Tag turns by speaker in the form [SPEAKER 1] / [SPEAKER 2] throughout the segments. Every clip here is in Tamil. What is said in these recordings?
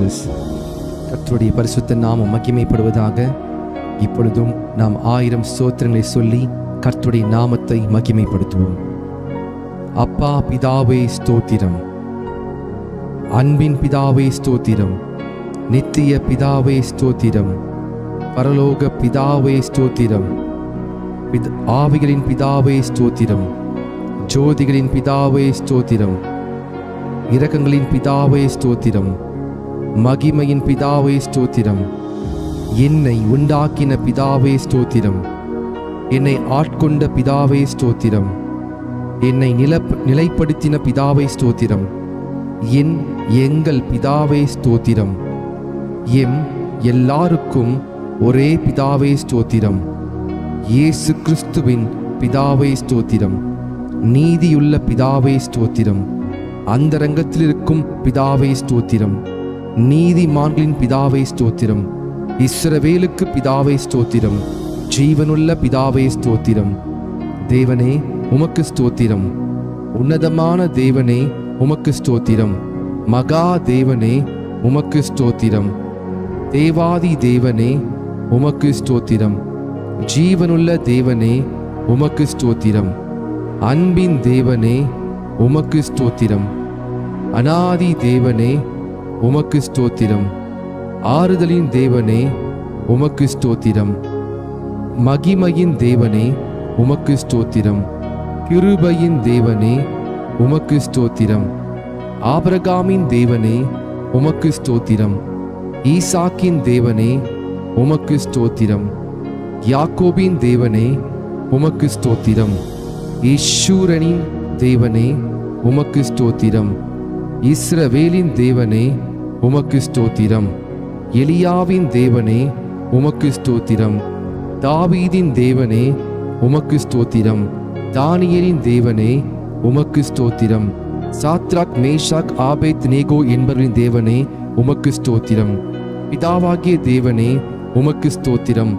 [SPEAKER 1] Jesus. கர்த்தருடைய பரிசுத்த நாமம் மகிமைப்படுவதாக. இப்பொழுதும் நாம் 1000 ஸ்தோத்திரங்களை சொல்லி கர்த்தருடைய நாமத்தை மகிமைப்படுத்துவோம். அப்பா பிதாவே ஸ்தோத்திரம், அன்பின் பிதாவே ஸ்தோத்திரம், நித்திய பிதாவே ஸ்தோத்திரம், பரலோக பிதாவே ஸ்தோத்திரம், ஆவிகளின் பிதாவே ஸ்தோத்திரம், ஜோதிகளின் பிதாவே ஸ்தோத்திரம், இரக்கங்களின் பிதாவே ஸ்தோத்திரம், மகிமையின் பிதாவே ஸ்தோத்திரம், என்னை உண்டாக்கின பிதாவே ஸ்தோத்திரம், என்னை ஆட்கொண்ட பிதாவே ஸ்தோத்திரம், என்னை நிலைப்படுத்தின பிதாவே ஸ்தோத்திரம், எங்கள் பிதாவே ஸ்தோத்திரம், எல்லாருக்கும் ஒரே பிதாவே ஸ்தோத்திரம், இயேசு கிறிஸ்துவின் பிதாவே ஸ்தோத்திரம், நீதியுள்ள பிதாவே ஸ்தோத்திரம், அந்தரங்கத்தில் இருக்கும் பிதாவே ஸ்தோத்திரம், நீதிமான்களின் பிதாவே ஸ்தோத்திரம், இஸ்ரவேலுக்கு பிதாவே ஸ்தோத்திரம், ஜீவனுள்ள பிதாவே ஸ்தோத்திரம். தேவனே உமக்கு ஸ்தோத்திரம், உன்னதமான தேவனே உமக்கு ஸ்தோத்திரம், மகா தேவனே உமக்கு ஸ்தோத்திரம், தேவாதி தேவனே உமக்கு ஸ்தோத்திரம், ஜீவனுள்ள தேவனே உமக்கு ஸ்தோத்திரம், அன்பின் தேவனே உமக்கு ஸ்தோத்திரம், அநாதி தேவனே உமக்கு ஸ்தோத்திரம், ஆறுதலின் தேவனே உமக்கு ஸ்தோத்திரம், மகிமையின் தேவனே உமக்கு ஸ்தோத்திரம், கிருபையின் தேவனே உமக்கு ஸ்தோத்திரம், ஆபிரகாமின் தேவனே உமக்கு ஸ்தோத்திரம், ஈசாக்கின் தேவனே உமக்கு ஸ்தோத்திரம், யாக்கோபின் தேவனே உமக்கு ஸ்தோத்திரம், ஈஸ்வரனின் தேவனே உமக்கு ஸ்தோத்திரம், இஸ்ரவேலின் தேவனே உமக்கு ஸ்தோத்திரம், எலியாவின் தேவனே உமக்கு ஸ்தோத்திரம், தாவீதின் தேவனே உமக்கு ஸ்தோத்திரம், தானியேலின் தேவனே உமக்கு ஸ்தோத்திரம், சாத்ராக் மேஷாக் ஆபேத் நேகோ என்பவரின் தேவனே உமக்கு ஸ்தோத்திரம், பிதாவாகிய தேவனே உமக்கு ஸ்தோத்திரம்,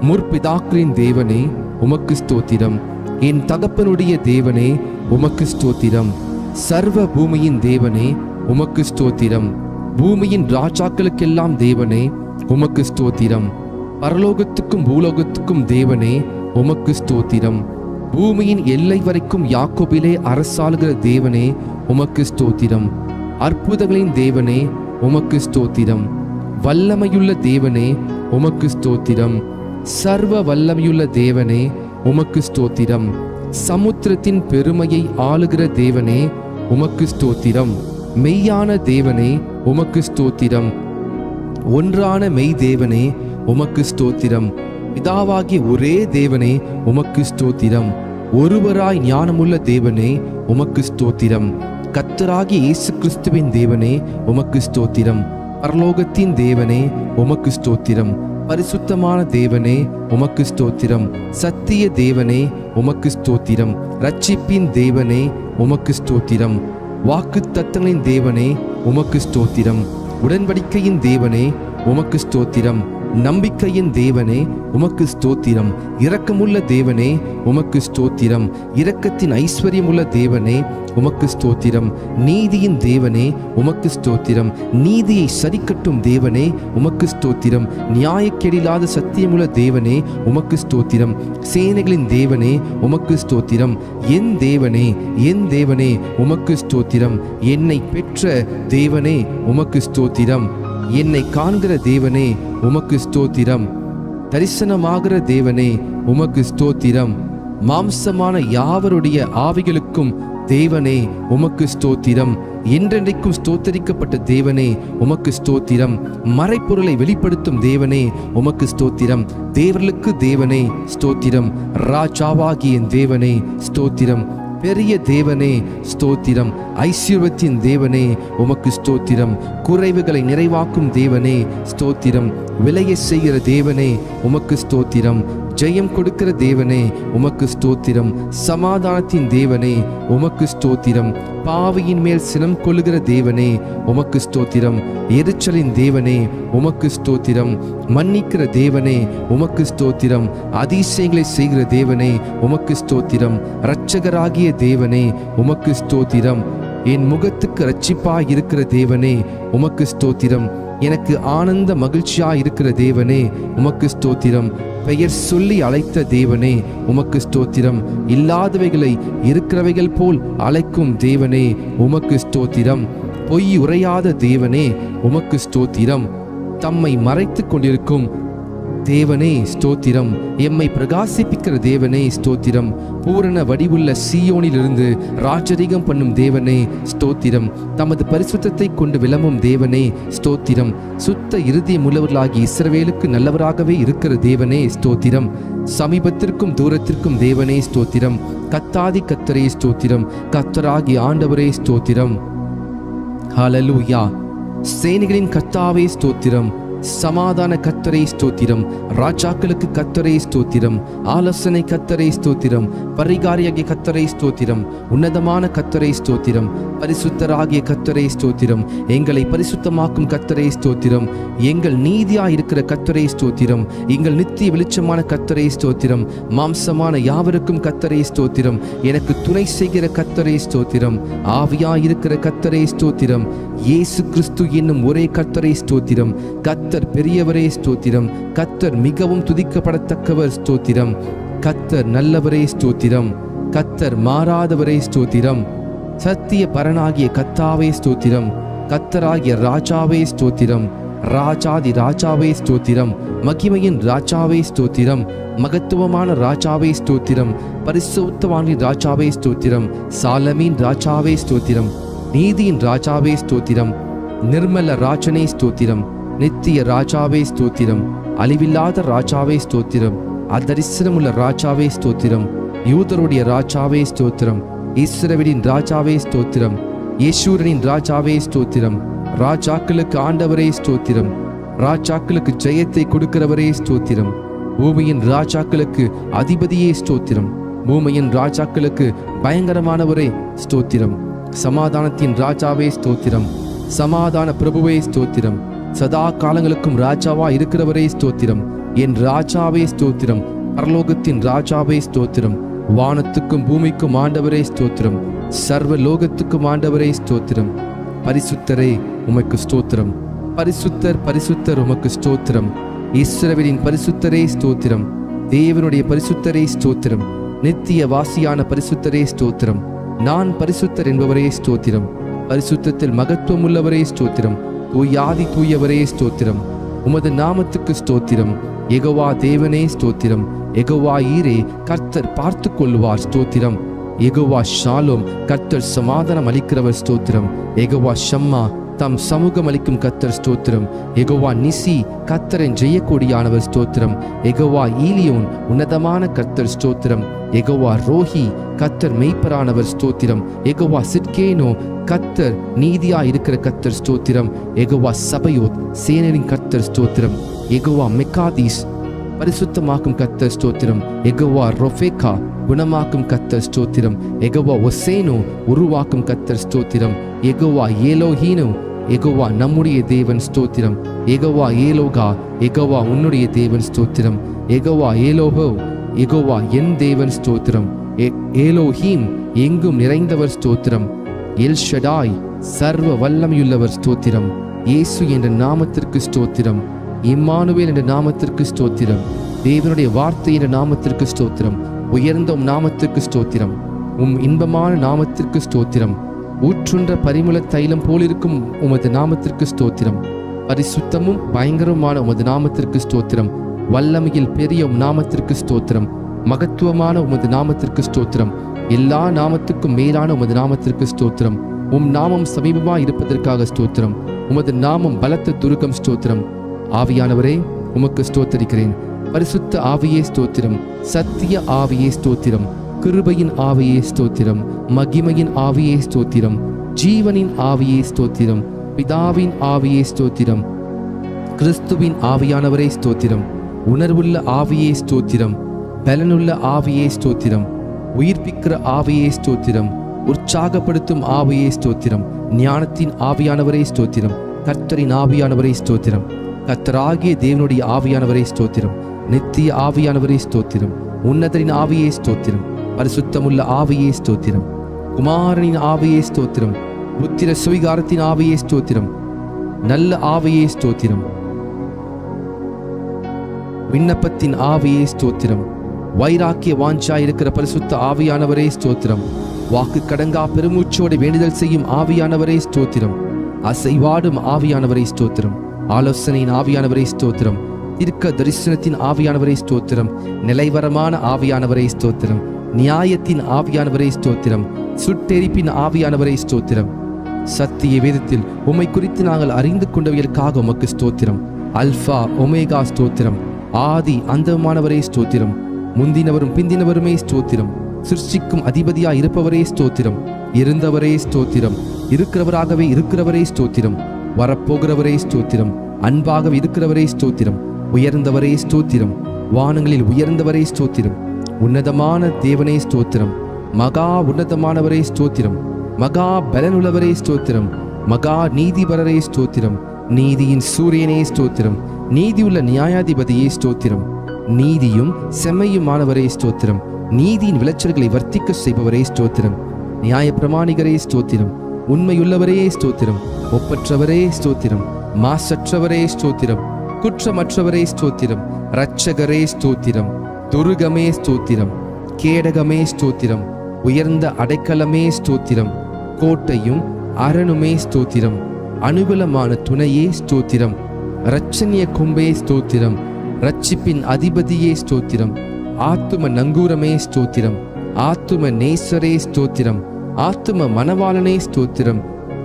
[SPEAKER 1] முற்பிதாக்களின் தேவனே உமக்கு ஸ்தோத்திரம், என் தகப்பனுடைய தேவனே உமக்கு ஸ்தோத்திரம், சர்வ பூமியின் தேவனே உமக்கு ஸ்தோத்திரம், பூமியின் ராஜாக்களுக்கெல்லாம் தேவனே உமக்கு ஸ்தோத்திரம், பரலோகத்துக்கும் பூலோகத்துக்கும் தேவனே உமக்கு ஸ்தோத்திரம், பூமியின் எல்லை வரைக்கும் யாக்கோபிலே அரசாளுகிற தேவனே உமக்கு ஸ்தோத்திரம், அற்புதங்களின் தேவனே உமக்கு ஸ்தோத்திரம், வல்லமையுள்ள தேவனே உமக்கு ஸ்தோத்திரம், சர்வ வல்லமையுள்ள தேவனே உமக்கு ஸ்தோத்திரம், சமுத்திரத்தின் பெருமையை ஆளுகிற தேவனே உமக்கு ஸ்தோத்திரம், மெய்யான தேவனே உமக்கு ஸ்தோத்திரம், ஒன்றான மெய் தேவனே உமக்கு ஸ்தோத்திரம், பிதாவாகிய ஒரே தேவனே உமக்கு ஸ்தோத்திரம், ஒருவராய் ஞானமுள்ள தேவனே உமக்கு ஸ்தோத்திரம், கர்த்தராகிய இயேசு கிறிஸ்துவின் தேவனே உமக்கு ஸ்தோத்திரம், பரலோகத்தின் தேவனே உமக்கு ஸ்தோத்திரம், பரிசுத்தமான தேவனே உமக்கு ஸ்தோத்திரம், சத்திய தேவனே உமக்கு ஸ்தோத்திரம், ரட்சிப்பின் தேவனே உமக்கு ஸ்தோத்திரம், வாக்குத்தத்தங்களின் தேவனே உமக்கு ஸ்தோத்திரம், உடன்படிக்கையின் தேவனே உமக்கு ஸ்தோத்திரம், நம்பிக்கையின் தேவனே உமக்கு ஸ்தோத்திரம், இரக்கமுள்ள தேவனே உமக்கு ஸ்தோத்திரம், இரக்கத்தின் ஐஸ்வர்யமுள்ள தேவனே உமக்கு ஸ்தோத்திரம், நீதியின் தேவனே உமக்கு ஸ்தோத்திரம், நீதியை சரிக்கட்டும் தேவனே உமக்கு ஸ்தோத்திரம், நியாயக்கேடில்லாத சத்தியமுள்ள தேவனே உமக்கு ஸ்தோத்திரம், சேனைகளின் தேவனே உமக்கு ஸ்தோத்திரம், என் தேவனே உமக்கு ஸ்தோத்திரம், என்னை பெற்ற தேவனே உமக்கு ஸ்தோத்திரம், என்னை காண்கிற தேவனே உமக்கு ஸ்தோத்திரம், தரிசனமாகிற தேவனே உமக்கு ஸ்தோத்திரம், மாம்சமான யாவருடைய ஆவிகளுக்கும் தேவனே உமக்கு ஸ்தோத்திரம், என்றென்றைக்கும் ஸ்தோத்தரிக்கப்பட்ட தேவனே உமக்கு ஸ்தோத்திரம், மறைப்பொருளை வெளிப்படுத்தும் தேவனே உமக்கு ஸ்தோத்திரம், தேவர்களுக்கு தேவனே ஸ்தோத்திரம், ராஜாவாகிய தேவனே ஸ்தோத்திரம், பெரிய தேவனே ஸ்தோத்திரம், ஐஸ்வர்யத்தின் தேவனே உமக்கு ஸ்தோத்திரம், குறைவுகளை நிறைவாக்கும் தேவனே ஸ்தோத்திரம், விலையை செய்கிற தேவனே உமக்கு ஸ்தோத்திரம், ஜெயம் கொடுக்கிற தேவனே உமக்கு ஸ்தோத்திரம், சமாதானத்தின் தேவனே உமக்கு ஸ்தோத்திரம், பாவியின் மேல் சினம் கொள்ளுகிற தேவனே உமக்கு ஸ்தோத்திரம், எரிச்சலின் தேவனே உமக்கு ஸ்தோத்திரம், மன்னிக்கிற தேவனே உமக்கு ஸ்தோத்திரம், அதிசயங்களை செய்கிற தேவனே உமக்கு ஸ்தோத்திரம், இரட்சகராகிய தேவனே உமக்கு ஸ்தோத்திரம், என் முகத்துக்கு இரட்சிப்பாய் இருக்கிற தேவனே உமக்கு ஸ்தோத்திரம், எனக்கு ஆனந்த மகிழ்ச்சியா இருக்கிற தேவனே உமக்கு ஸ்தோத்திரம். பெயர் சொல்லி அழைத்த தேவனே உமக்கு ஸ்தோத்திரம். இல்லாதவைகளை இருக்கிறவைகள் போல் அழைக்கும் தேவனே உமக்கு ஸ்தோத்திரம். பொய் உரையாத தேவனே உமக்கு ஸ்தோத்திரம். தம்மை மறைத்து கொண்டிருக்கும் தேவனே ஸ்தோத்திரம். எம்மை பிரகாசிப்பிக்கிற தேவனே ஸ்தோத்திரம். பூரண வடிவுள்ள சீயோனிலிருந்து ராஜரீகம் பண்ணும் தேவனே ஸ்தோத்திரம். தமது பரிசுத்தத்தை கொண்டு விளம்பும் தேவனே ஸ்தோத்திரம். சுத்த இருதயம் உள்ளவர்களாகி இஸ்ரவேலுக்கு நல்லவராகவே இருக்கிற தேவனே ஸ்தோத்திரம். சமீபத்திற்கும் தூரத்திற்கும் தேவனே ஸ்தோத்திரம். கத்தாதி கத்தரே ஸ்தோத்திரம். கத்தராகி ஆண்டவரே ஸ்தோத்திரம். ஹல்லேலூயா. சேனைகளின் கர்த்தாவே ஸ்தோத்திரம். சமாதான கர்த்தரே ஸ்தோத்திரம். ராஜாக்களுக்கு கர்த்தரே ஸ்தோத்திரம். ஆலோசனை கர்த்தரே ஸ்தோத்திரம். பரிகாரியாகிய கர்த்தரே ஸ்தோத்திரம். உன்னதமான கர்த்தரே ஸ்தோத்திரம். பரிசுத்தராகிய கர்த்தரே ஸ்தோத்திரம். எங்களை பரிசுத்தமாக்கும் கர்த்தரே ஸ்தோத்திரம். எங்கள் நீதியா இருக்கிற கர்த்தரே ஸ்தோத்திரம். எங்கள் நித்திய வெளிச்சமான கர்த்தரே ஸ்தோத்திரம். மாம்சமான யாவருக்கும் கர்த்தரே ஸ்தோத்திரம். எனக்கு துணை செய்கிற கர்த்தரே ஸ்தோத்திரம். ஆவியா இருக்கிற கர்த்தரே ஸ்தோத்திரம். இயேசு கிறிஸ்து என்னும் ஒரே கர்த்தரே ஸ்தோத்திரம். கர்த்தர் பெரியவரே ஸ்தோத்திரம். கர்த்தர் மிகவும் துதிக்கப்படத்தக்கவர் ஸ்தோத்திரம். கர்த்தர் நல்லவரே ஸ்தோத்திரம். கர்த்தர் மாறாதவரே ஸ்தோத்திரம். சத்திய பரனாகிய கர்த்தாவே ஸ்தோத்திரம். கர்த்தராகிய ராஜாவே ஸ்தோத்திரம். ராஜாதி ராஜாவே ஸ்தோத்திரம். மகிமையின் ராஜாவே ஸ்தோத்திரம். மகத்துவமான ராஜாவே ஸ்தோத்திரம். பரிசுத்தவானின் ராஜாவே ஸ்தோத்திரம். சாலமீன் ராஜாவே ஸ்தோத்திரம். நீதியின் ராஜாவே ஸ்தோத்திரம். நிர்மல ராஜனே ஸ்தோத்திரம். நித்திய ராஜாவே ஸ்தோத்திரம். அழிவில்லாத ராஜாவே ஸ்தோத்திரம். அதரிசனமுள்ள ராஜாவே ஸ்தோத்திரம். யூதருடைய ராஜாவே ஸ்தோத்திரம். இஸ்ரவேலின் ராஜாவே ஸ்தோத்திரம். யேசூரனின் ராஜாவே ஸ்தோத்திரம். ராஜாக்களுக்கு ஆண்டவரே ஸ்தோத்திரம். ராஜாக்களுக்கு ஜெயத்தை கொடுக்கிறவரே ஸ்தோத்திரம். பூமியின் ராஜாக்களுக்கு அதிபதியே ஸ்தோத்திரம். பூமியின் ராஜாக்களுக்கு பயங்கரமானவரே ஸ்தோத்திரம். சமாதானத்தின் ராஜாவே ஸ்தோத்திரம். சமாதான பிரபுவே ஸ்தோத்திரம். சதா காலங்களுக்கும் ராஜாவா இருக்கிறவரே ஸ்தோத்திரம். என் ராஜாவே ஸ்தோத்திரம். பரலோகத்தின் ராஜாவே ஸ்தோத்திரம். வானத்துக்கும் பூமிக்கும் ஆண்டவரே ஸ்தோத்திரம். சர்வ லோகத்துக்கும் ஆண்டவரே ஸ்தோத்திரம். பரிசுத்தரே உமக்கு ஸ்தோத்திரம். பரிசுத்தர் பரிசுத்தர் உமக்கு ஸ்தோத்திரம். இஸ்ரவேலின் பரிசுத்தரே ஸ்தோத்திரம். தேவனுடைய பரிசுத்தரே ஸ்தோத்திரம். நித்திய வாசியான பரிசுத்தரே ஸ்தோத்திரம். நான் பரிசுத்தர் என்பவரே ஸ்தோத்திரம். பரிசுத்தத்தில் மகத்துவம் உள்ளவரே ஸ்தோத்திரம். தூயாதி தூயவரே ஸ்தோத்திரம். உமது நாமத்துக்கு ஸ்தோத்திரம். யெகோவா தேவனே ஸ்தோத்திரம். யெகோவா ஈரே கர்த்தர் பார்த்து கொள்வார் ஸ்தோத்திரம். யெகோவா ஷாலோம் கர்த்தர் சமாதானம் அளிக்கிறவர் ஸ்தோத்திரம். யெகோவா ஷம்மா தம் சமூகம் அளிக்கும் கர்த்தர் ஸ்தோத்திரம். யெகோவா நிசி கர்த்தரின் ஜெயக்கொடியானவர் ஸ்தோத்திரம். யெகோவா ஈலியோன் உன்னதமான கர்த்தர் ஸ்தோத்திரம். யெகோவா ரோஹி கர்த்தர் மெய்ப்பரானவர் ஸ்தோத்திரம். யெகோவா சிட்கேனோ கர்த்தர் நீதியா இருக்கிற கர்த்தர் ஸ்தோத்திரம். யெகோவா சபையோத் சேனையின் கர்த்தர் ஸ்தோத்திரம். யெகோவா மெக்காதீஸ் பரிசுத்தமாக்கும் கர்த்தர் ஸ்தோத்திரம். யெகோவா ரொஃபேக்கா குணமாக்கும் கர்த்தர் ஸ்தோத்திரம். யெகோவா ஒசேனோ உருவாக்கும் கர்த்தர் ஸ்தோத்திரம். யெகோவா ஏலோஹீனோ யெகோவா நம்முடைய தேவன் ஸ்தோத்திரம். யெகோவா ஏலோகா யெகோவா உன்னுடைய தேவன் ஸ்தோத்திரம். யெகோவா ஏலோஹோ யெகோவா என் தேவன் ஸ்தோத்திரம். ஏலோஹீம் எங்கும் நிறைந்தவர் ஸ்தோத்திரம். எல் ஷடாய் சர்வ வல்லமையுள்ளவர் ஸ்தோத்திரம். இயேசு என்ற நாமத்திற்கு ஸ்தோத்திரம். இம்மானுவேல் என்ற நாமத்திற்கு ஸ்தோத்திரம். தேவனுடைய வார்த்தை என்ற நாமத்திற்கு ஸ்தோத்திரம். உயர்ந்த நாமத்திற்கு ஸ்தோத்திரம். இன்பமான நாமத்திற்கு ஸ்தோத்திரம். ஊற்றுன்ற பரிமள தைலம் போலிருக்கும் உமது நாமத்திற்கு ஸ்தோத்திரம். பரிசுத்தமும் பயங்கரமான உமது நாமத்திற்கு ஸ்தோத்திரம். வல்லமையில் பெரிய நாமத்திற்கு ஸ்தோத்திரம். மகத்துவமான உமது நாமத்திற்கு ஸ்தோத்திரம். எல்லா நாமத்துக்கும் மேலான உமது நாமத்திற்கு ஸ்தோத்திரம். நாமம் சமீபமா இருப்பதற்காக ஸ்தோத்திரம். உமது நாமம் பலத்த துருக்கம் ஸ்தோத்திரம். ஆவியானவரே உமக்கு ஸ்தோத்தரிக்கிறேன். பரிசுத்த ஆவியே ஸ்தோத்திரம். சத்திய ஆவியே ஸ்தோத்திரம். கிருபையின் ஆவியே ஸ்தோத்திரம். மகிமையின் ஆவியே ஸ்தோத்திரம். ஜீவனின் ஆவியே ஸ்தோத்திரம். பிதாவின் ஆவியே ஸ்தோத்திரம். கிறிஸ்துவின் ஆவியானவரே ஸ்தோத்திரம். உணர்வுள்ள ஆவியே ஸ்தோத்திரம். பலனுள்ள ஆவியே ஸ்தோத்திரம். உயிர்ப்பிக்கிற ஆவியே ஸ்தோத்திரம். உற்சாகப்படுத்தும் ஆவியே ஸ்தோத்திரம். ஞானத்தின் ஆவியானவரே ஸ்தோத்திரம். கர்த்தரின் ஆவியானவரே ஸ்தோத்திரம். கர்த்தராகிய தேவனுடைய ஆவியானவரே ஸ்தோத்திரம். நித்திய ஆவியானவரே ஸ்தோத்திரம். உன்னதரின் ஆவியே ஸ்தோத்திரம். பரிசுத்தமுள்ள ஆவியே ஸ்தோத்திரம். குமாரனின் ஆவியே ஸ்தோத்திரம். புத்திர சுவிகாரத்தின் ஆவியே ஸ்தோத்திரம். நல்ல ஆவியே ஸ்தோத்திரம். விண்ணப்பத்தின் ஆவியே ஸ்தோத்திரம். வைராக்கிய வாஞ்சா இருக்கிற பரிசுத்த ஆவியானவரே ஸ்தோத்திரம். வாக்கு கடங்கா பெருமூச்சோடு வேண்டுதல் செய்யும் ஆவியானவரே ஸ்தோத்திரம். அசைவாடும் ஆவியானவரே ஸ்தோத்திரம். ஆலோசனையின் ஆவியானவரே ஸ்தோத்திரம். தீர்க்க தரிசனத்தின் ஆவியானவரே ஸ்தோத்திரம். நிலைவரமான ஆவியானவரே ஸ்தோத்திரம். நியாயத்தின் ஆவியானவரே ஸ்தோத்திரம். சுட்டெரிப்பின் ஆவியானவரே ஸ்தோத்திரம். சத்திய வேதத்தில் உம்மை குறித்து நாங்கள் அறிந்து கொண்டவர்களுக்காக உமக்கு ஸ்தோத்திரம். அல்பா ஒமேகா ஸ்தோத்திரம். ஆதி அந்தமானவரே ஸ்தோத்திரம். முந்தினவரும் பிந்தினவருமே ஸ்தோத்திரம். சிருஷ்டிக்கும் அதிபதியாய் இருப்பவரே ஸ்தோத்திரம். இருந்தவரே ஸ்தோத்திரம். இருக்கிறவராகவே இருக்கிறவரே ஸ்தோத்திரம். வரப்போகிறவரே ஸ்தோத்திரம். அன்பாக இருக்கிறவரே ஸ்தோத்திரம். உயர்ந்தவரே ஸ்தோத்திரம். வானங்களில் உயர்ந்தவரே ஸ்தோத்திரம். உன்னதமான தேவனே ஸ்தோத்திரம். மகா உன்னதமானவரே ஸ்தோத்திரம். மகா பலனுள்ளவரே ஸ்தோத்திரம். மகா நீதிபரரே ஸ்தோத்திரம். நீதியின் சூரியனே ஸ்தோத்திரம். நீதியுள்ள நியாயாதிபதியே ஸ்தோத்திரம். நீதியும் செம்மையுமானவரே ஸ்தோத்திரம். நீதியின் விளைச்சல்களை வர்த்திக்க செய்பவரே ஸ்தோத்திரம். நியாய பிரமாணிகரே ஸ்தோத்திரம். உண்மையுள்ளவரே ஸ்தோத்திரம். ஒப்பற்றவரே ஸ்தோத்திரம். மாசற்றவரே ஸ்தோத்திரம். குற்றமற்றவரே ஸ்தோத்திரம். இரட்சகரே ஸ்தோத்திரம். துருகமே ஸ்தோத்திரம். கேடகமே ஸ்தோத்திரம். உயர்ந்த அடைக்கலமே ஸ்தோத்திரம். கோட்டையும் அரணுமே ஸ்தோத்திரம். அனுகூலமான துணையே ஸ்தோத்திரம். இரட்சணிய கொம்பே ஸ்தோத்திரம். இரட்சிப்பின் அதிபதியே ஸ்தோத்திரம். ஆத்தும நங்கூரமே ஸ்தோத்திரம். ஆத்தும நேசரே ஸ்தோத்திரம். ஆத்தும மணவாளனே ஸ்தோத்திரம்.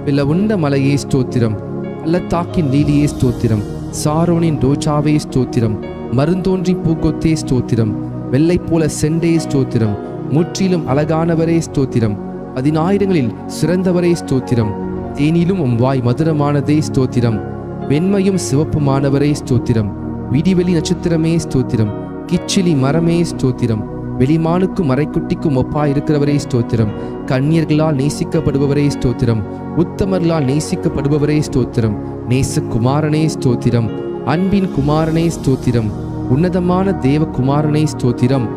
[SPEAKER 1] பிளவுண்ட மலையே ஸ்தோத்திரம். பள்ளத்தாக்கின் லீலியே ஸ்தோத்திரம். சாரோனின் ரோஜாவே ஸ்தோத்திரம். மருந்தோன்றி பூக்கொத்தே ஸ்தோத்திரம். வெள்ளை போல செண்டே ஸ்தோத்திரம். முற்றிலும் அழகானவரே ஸ்தோத்திரம். 10,000ங்களில் சிறந்தவரே ஸ்தோத்திரம். தேனிலும் உம் வாய் மதுரமானதே ஸ்தோத்திரம். வெண்மையும் சிவப்புமானவரே ஸ்தோத்திரம். விடிவெளி நட்சத்திரமே ஸ்தோத்திரம். கிச்சிலி மரமே ஸ்தோத்திரம். வெளிமானுக்கும் மறைக்குட்டிக்கும் ஒப்பாயிருக்கிறவரே ஸ்தோத்திரம். கன்னியர்களால் நேசிக்கப்படுபவரே ஸ்தோத்திரம். உத்தமர்களால் நேசிக்கப்படுபவரே ஸ்தோத்திரம். நேசகுமாரனே ஸ்தோத்திரம். அன்பின் குமாரனே ஸ்தோத்திரம். உன்னதமான தேவகுமாரனே ஸ்தோத்திரம்.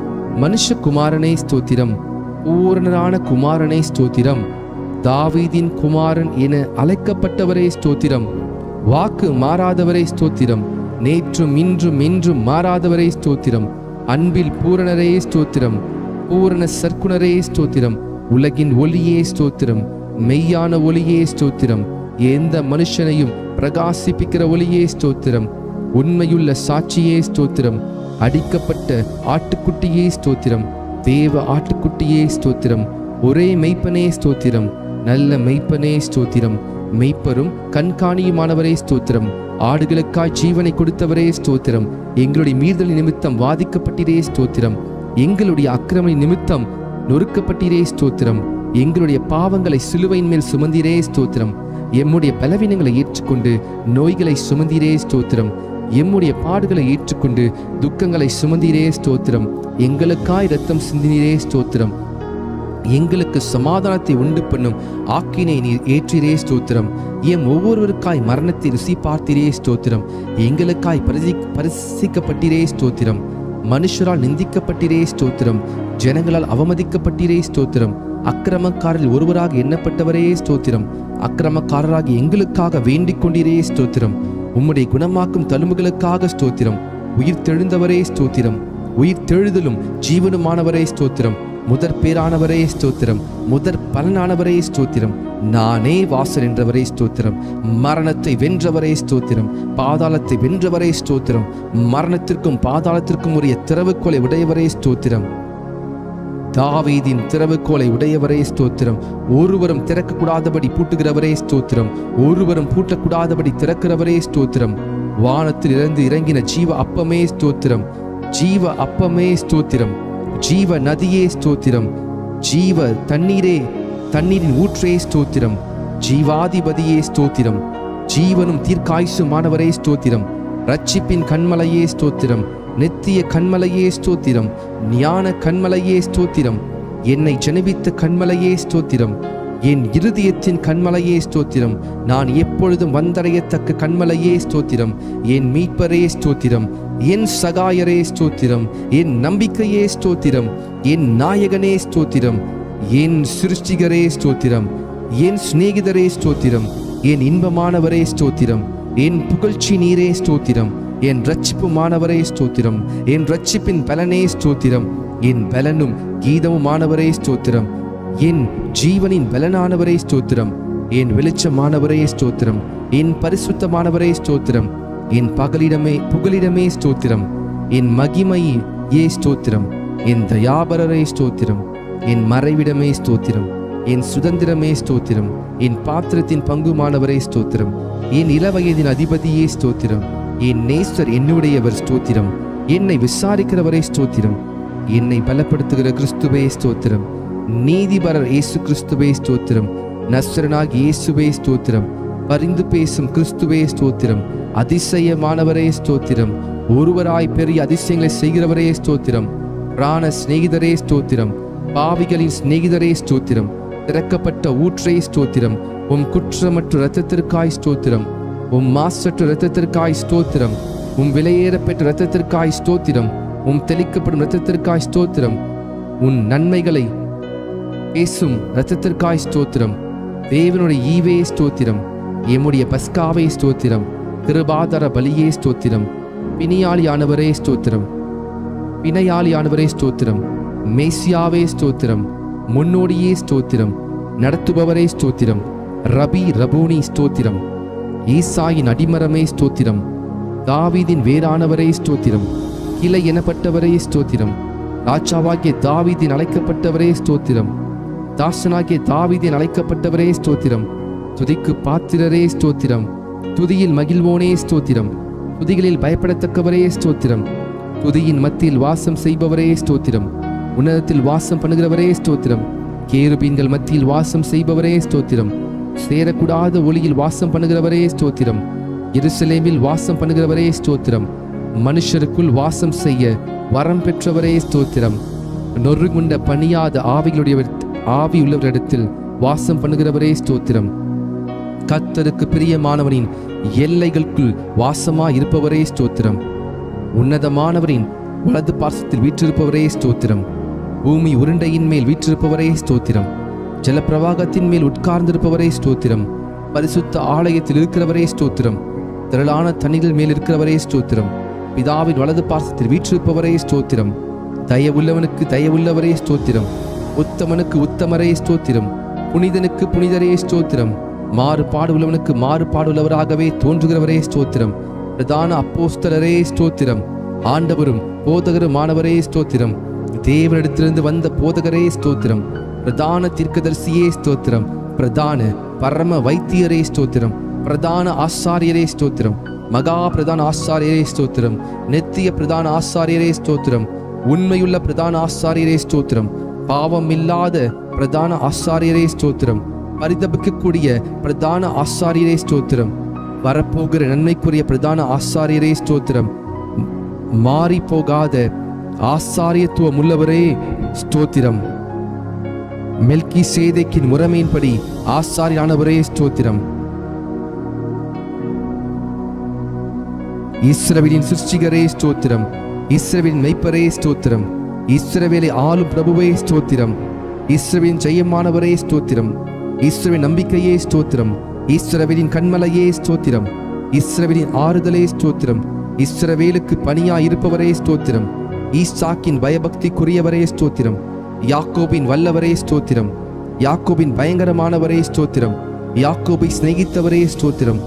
[SPEAKER 1] மனுஷகுமாரனே ஸ்தோத்திரம். பூரணரான குமாரனே ஸ்தோத்திரம். தாவீதின் குமாரன் என அழைக்கப்பட்டவரே ஸ்தோத்திரம். வாக்கு மாறாதவரே ஸ்தோத்திரம். நேற்றும் இன்றும் என்றும் மாறாதவரே ஸ்தோத்திரம். அன்பில் பூரணரே ஸ்தோத்திரம். பூரண சர்க்குணரே ஸ்தோத்திரம். உலகின் ஒளியே ஸ்தோத்திரம். மெய்யான ஒளியே ஸ்தோத்திரம். எந்த மனுஷனையும் பிரகாசிப்பிக்கிற ஒளியே ஸ்தோத்திரம். உண்மையுள்ள சாட்சியே ஸ்தோத்திரம். அடிக்கப்பட்ட ஆட்டுக்குட்டியே ஸ்தோத்திரம். தேவ ஆட்டுக்குட்டியே ஸ்தோத்திரம். ஒரே மெய்ப்பனே ஸ்தோத்திரம். நல்ல மெய்ப்பனே ஸ்தோத்திரம். மெய்ப்பரும் கண்காணியுமானவரே ஸ்தோத்திரம். ஆடுகளுக்காய் ஜீவனை கொடுத்தவரே ஸ்தோத்திரம். எங்களுடைய மீறுதல் நிமித்தம் வாதிக்கப்பட்டீரே ஸ்தோத்திரம். எங்களுடைய அக்கிரம நிமித்தம் நொறுக்கப்பட்டீரே ஸ்தோத்திரம். எங்களுடைய பாவங்களை சிலுவையின் மேல் சுமந்தீரே ஸ்தோத்திரம். எம்முடைய பலவீனங்களை ஏற்றுக்கொண்டு நோய்களை சுமந்தீரே ஸ்தோத்திரம். எம்முடைய பாடுகளை ஏற்றுக்கொண்டு துக்கங்களை சுமந்தீரே ஸ்தோத்திரம். எங்களுக்காய் இரத்தம் சிந்தினீரே ஸ்தோத்திரம். எங்களுக்கு சமாதானத்தை உண்டு பண்ணும் ஆக்கினை நீர் ஏற்றிரே ஸ்தோத்திரம். எம் ஒவ்வொருவருக்காய் மரணத்தை ருசி பார்த்தீரே ஸ்தோத்திரம். எங்களுக்காய் பரிசிக்கப்பட்டீரே ஸ்தோத்திரம். மனுஷரால் நிந்திக்கப்பட்டீரே ஸ்தோத்திரம். ஜனங்களால் அவமதிக்கப்பட்டீரே ஸ்தோத்திரம். அக்கிரமக்காரில் ஒருவராக எண்ணப்பட்டவரே ஸ்தோத்திரம். அக்கிரமக்காரராகி எங்களுக்காக வேண்டிக் கொண்டீரே ஸ்தோத்திரம். உம்முடைய குணமாக்கும் தழும்புகளுக்காக ஸ்தோத்திரம். உயிர் தெழுந்தவரே ஸ்தோத்திரம். உயிர் தெழுதலும் ஜீவனுமானவரே ஸ்தோத்திரம். முதற் பேரானவரே ஸ்தோத்திரம். முதற் பலனானவரே ஸ்தோத்திரம். நானே வாசல் என்றவரே ஸ்தோத்திரம். மரணத்தை வென்றவரே ஸ்தோத்திரம். பாதாளத்தை வென்றவரே ஸ்தோத்திரம். மரணத்திற்கும் பாதாளத்திற்கும் உரிய திறவுகோலை உடையவரே ஸ்தோத்திரம். தாவீதின் திறவுகோலை உடையவரே ஸ்தோத்திரம். ஒருவரும் திறக்கக்கூடாதபடி பூட்டுகிறவரே ஸ்தோத்திரம். ஒருவரும் பூட்டக்கூடாதபடி திறக்கிறவரே ஸ்தோத்திரம். வானத்தில் இருந்து இறங்கின ஜீவ அப்பமே ஸ்தோத்திரம். ஜீவ அப்பமே ஸ்தோத்திரம். ஜீவ நதியே ஸ்தோத்திரம். ஜீவ தண்ணீரே, தண்ணீரின் ஊற்றே ஸ்தோத்திரம். ஜீவாதிபதியே ஸ்தோத்திரம். ஜீவனும் தீர்க்காயுசுமானவரே ஸ்தோத்திரம். ரட்சிப்பின் கண்மலையே ஸ்தோத்திரம். நித்திய கண்மலையே ஸ்தோத்திரம். ஞான கண்மலையே ஸ்தோத்திரம். என்னை ஜெனிபித்த கண்மலையே ஸ்தோத்திரம். என் இருதயத்தின் கண்மலையே ஸ்தோத்திரம். நான் எப்பொழுதும் வந்தடையத்தக்க கண்மலையே ஸ்தோத்திரம். என் மீட்பரே ஸ்தோத்திரம். என் சகாயரே ஸ்தோத்திரம். என் நம்பிக்கையே ஸ்தோத்திரம். என் நாயகனே ஸ்தோத்திரம். என் சிருஷ்டிகரே ஸ்தோத்திரம். என் சிநேகிதரே ஸ்தோத்திரம். என் இன்பமானவரே ஸ்தோத்திரம். என் புகழ்ச்சி நீரே ஸ்தோத்திரம். என் இரட்சிப்புமானவரே ஸ்தோத்திரம். என் இரட்சிப்பின் பலனே ஸ்தோத்திரம். என் பலனும் கீதமுமானவரே ஸ்தோத்திரம். என் ஜீவனின் பலனானவரே ஸ்தோத்திரம். என் வெளிச்சமானவரே ஸ்தோத்திரம். என் பரிசுத்தமானவரே ஸ்தோத்திரம். என் புகலிடமே ஸ்தோத்திரம். என் மகிமையே ஸ்தோத்திரம். என் தயாபரரே ஸ்தோத்திரம். என் மறைவிடமே ஸ்தோத்திரம். என் சுதந்திரமே ஸ்தோத்திரம். என் பாத்திரத்தின் பங்குமானவரே ஸ்தோத்திரம். என் இளவயதின் அதிபதியே ஸ்தோத்திரம். என் நேசர் என்னுடையவர் ஸ்தோத்திரம். என்னை விசாரிக்கிறவரே ஸ்தோத்திரம். என்னை பலப்படுத்துகிற கிறிஸ்துவே ஸ்தோத்திரம். நீதிபரர் இயேசு கிறிஸ்துவே ஸ்தோத்திரம். நஸ்ரனாகி இயேசுவே ஸ்தோத்திரம். பரிந்து பேசும் கிறிஸ்துவே ஸ்தோத்திரம். அதிசயமானவரே ஸ்தோத்திரம். ஒருவராய் பெரிய அதிசயங்களை செய்கிறவரே ஸ்தோத்திரம். பிராண சிநேகிதரே ஸ்தோத்திரம். பாவிகளின் சிநேகிதரே ஸ்தோத்திரம். திறக்கப்பட்ட ஊற்றே ஸ்தோத்திரம். உம் குற்றமற்ற இரத்தத்திற்காய் ஸ்தோத்திரம். உம் மாசற்ற இரத்தத்திற்காய் ஸ்தோத்திரம். உம் விலையேறப்பெற்ற இரத்தத்திற்காய் ஸ்தோத்திரம். உம் தெளிக்கப்படும் இரத்தத்திற்காய் ஸ்தோத்திரம். உன் நன்மைகளை பேசும் இரத்தத்திற்காய் ஸ்தோத்திரம். தேவனுடைய ஈவே ஸ்தோத்திரம். எம்முடைய பஸ்காவே ஸ்தோத்திரம். கிருபாதார பலியே ஸ்தோத்திரம். பிணியாளியானவரே ஸ்தோத்திரம். பிணையாளியானவரே ஸ்தோத்திரம். மேசியாவே ஸ்தோத்திரம். முன்னோடியே ஸ்தோத்திரம். நடத்துபவரே ஸ்தோத்திரம். ரபூனி ஸ்தோத்திரம். ஈசாயின் அடிமரமே ஸ்தோத்திரம். தாவீதின் வேறானவரே ஸ்தோத்திரம். கிளை எனப்பட்டவரே ஸ்தோத்திரம். ராஜாவாகிய தாவீதின் அழைக்கப்பட்டவரே ஸ்தோத்திரம். தாசனாகிய தாவீதின் அழைக்கப்பட்டவரே ஸ்தோத்திரம். துதிக்கு பாத்திரரே ஸ்தோத்திரம். துதியில் மகிழ்வோனே ஸ்தோத்திரம். துதிகளில் பயப்படத்தக்கவரே ஸ்தோத்திரம். துதியின் மத்தியில் வாசம் செய்பவரே ஸ்தோத்திரம். உன்னதத்தில் வாசம் பண்ணுகிறவரே ஸ்தோத்திரம். கேருபீன்கள் மத்தியில் வாசம் செய்பவரே ஸ்தோத்திரம். சேரக்கூடாத ஒளியில் வாசம் பண்ணுகிறவரே ஸ்தோத்திரம். எருசலேமில் வாசம் பண்ணுகிறவரே ஸ்தோத்திரம். மனுஷருக்குள் வாசம் செய்ய வரம் பெற்றவரே ஸ்தோத்திரம். நொறுங்குண்ட பணியாத ஆவியுள்ளவரிடத்தில் வாசம் பண்ணுகிறவரே ஸ்தோத்திரம். கர்த்தருக்கு பிரியமானவனின் எல்லைகளுக்குள் வாசமாய் இருப்பவரே ஸ்தோத்திரம். உன்னதமானவரின் வலது பார்சத்தில் வீற்றிருப்பவரே ஸ்தோத்திரம். பூமி உருண்டையின் மேல் வீற்றிருப்பவரே ஸ்தோத்திரம். ஜலப்பிரவாகத்தின் மேல் உட்கார்ந்திருப்பவரே ஸ்தோத்திரம். பரிசுத்த ஆலயத்தில் இருக்கிறவரே ஸ்தோத்திரம். திரளான தண்ணீர்கள் மேல் இருக்கிறவரே ஸ்தோத்திரம். பிதாவின் வலது பார்சத்தில் வீற்றிருப்பவரே ஸ்தோத்திரம். தயவுள்ளவனுக்கு தயவுள்ளவரே ஸ்தோத்திரம். உத்தமனுக்கு உத்தமரே ஸ்தோத்திரம். புனிதனுக்கு புனிதரே ஸ்தோத்திரம். மாறுபாடு உள்ளவனுக்கு மாறுபாடுள்ளவராகவே தோன்றுகிறவரே ஸ்தோத்திரம். பிரதான அப்போஸ்தலரே ஸ்தோத்திரம். ஆண்டவரும் போதகருமானவரே ஸ்தோத்திரம். தேவனிடத்திலிருந்து வந்த போதகரே ஸ்தோத்திரம். பிரதான தீர்க்கதரிசியே ஸ்தோத்திரம். பிரதான பரம வைத்தியரே ஸ்தோத்திரம். பிரதான ஆசாரியரே ஸ்தோத்திரம். மகா பிரதான ஆசாரியரே ஸ்தோத்திரம். நித்திய பிரதான ஆசாரியரே ஸ்தோத்திரம். உண்மையுள்ள பிரதான ஆசாரியரே ஸ்தோத்திரம். பாவம் இல்லாத பிரதான ஆசாரியரே ஸ்தோத்திரம். பரிதபிக்கக்கூடிய பிரதான ஆசாரியரே ஸ்தோத்திரம். வரப்போகிற நன்மைக்குரிய பிரதான ஆசாரியரே ஸ்தோத்திரம். மாறி போகாத ஆசாரியத்துவம் உள்ளவரே ஸ்தோத்திரம். மெல்கி சேதேக்கின் முறைமையின்படி ஆசாரியானவரே ஸ்தோத்திரம். இஸ்ரவேலின் சிருஷ்டிகரே ஸ்தோத்திரம். இஸ்ரவேலின் மெய்ப்பரே ஸ்தோத்திரம். இஸ்ரவேலை ஆளும் பிரபுவே ஸ்தோத்திரம். இஸ்ரவேலின் ஜெயமானவரே ஸ்தோத்திரம். இஸ்ரவேலின் நம்பிக்கையே ஸ்தோத்திரம். இஸ்ரவேலின் கண்மலையே ஸ்தோத்திரம். இஸ்ரவேலின் ஆறுதலே ஸ்தோத்திரம். இஸ்ரவேலுக்கு பணியாய் இருப்பவரே ஸ்தோத்திரம். ஈசாக்கின் பயபக்திக்குரியவரே ஸ்தோத்திரம். யாக்கோபின் வல்லவரே ஸ்தோத்திரம். யாக்கோபின் பயங்கரமானவரே ஸ்தோத்திரம். யாக்கோபை சிநேகித்தவரே ஸ்தோத்திரம்.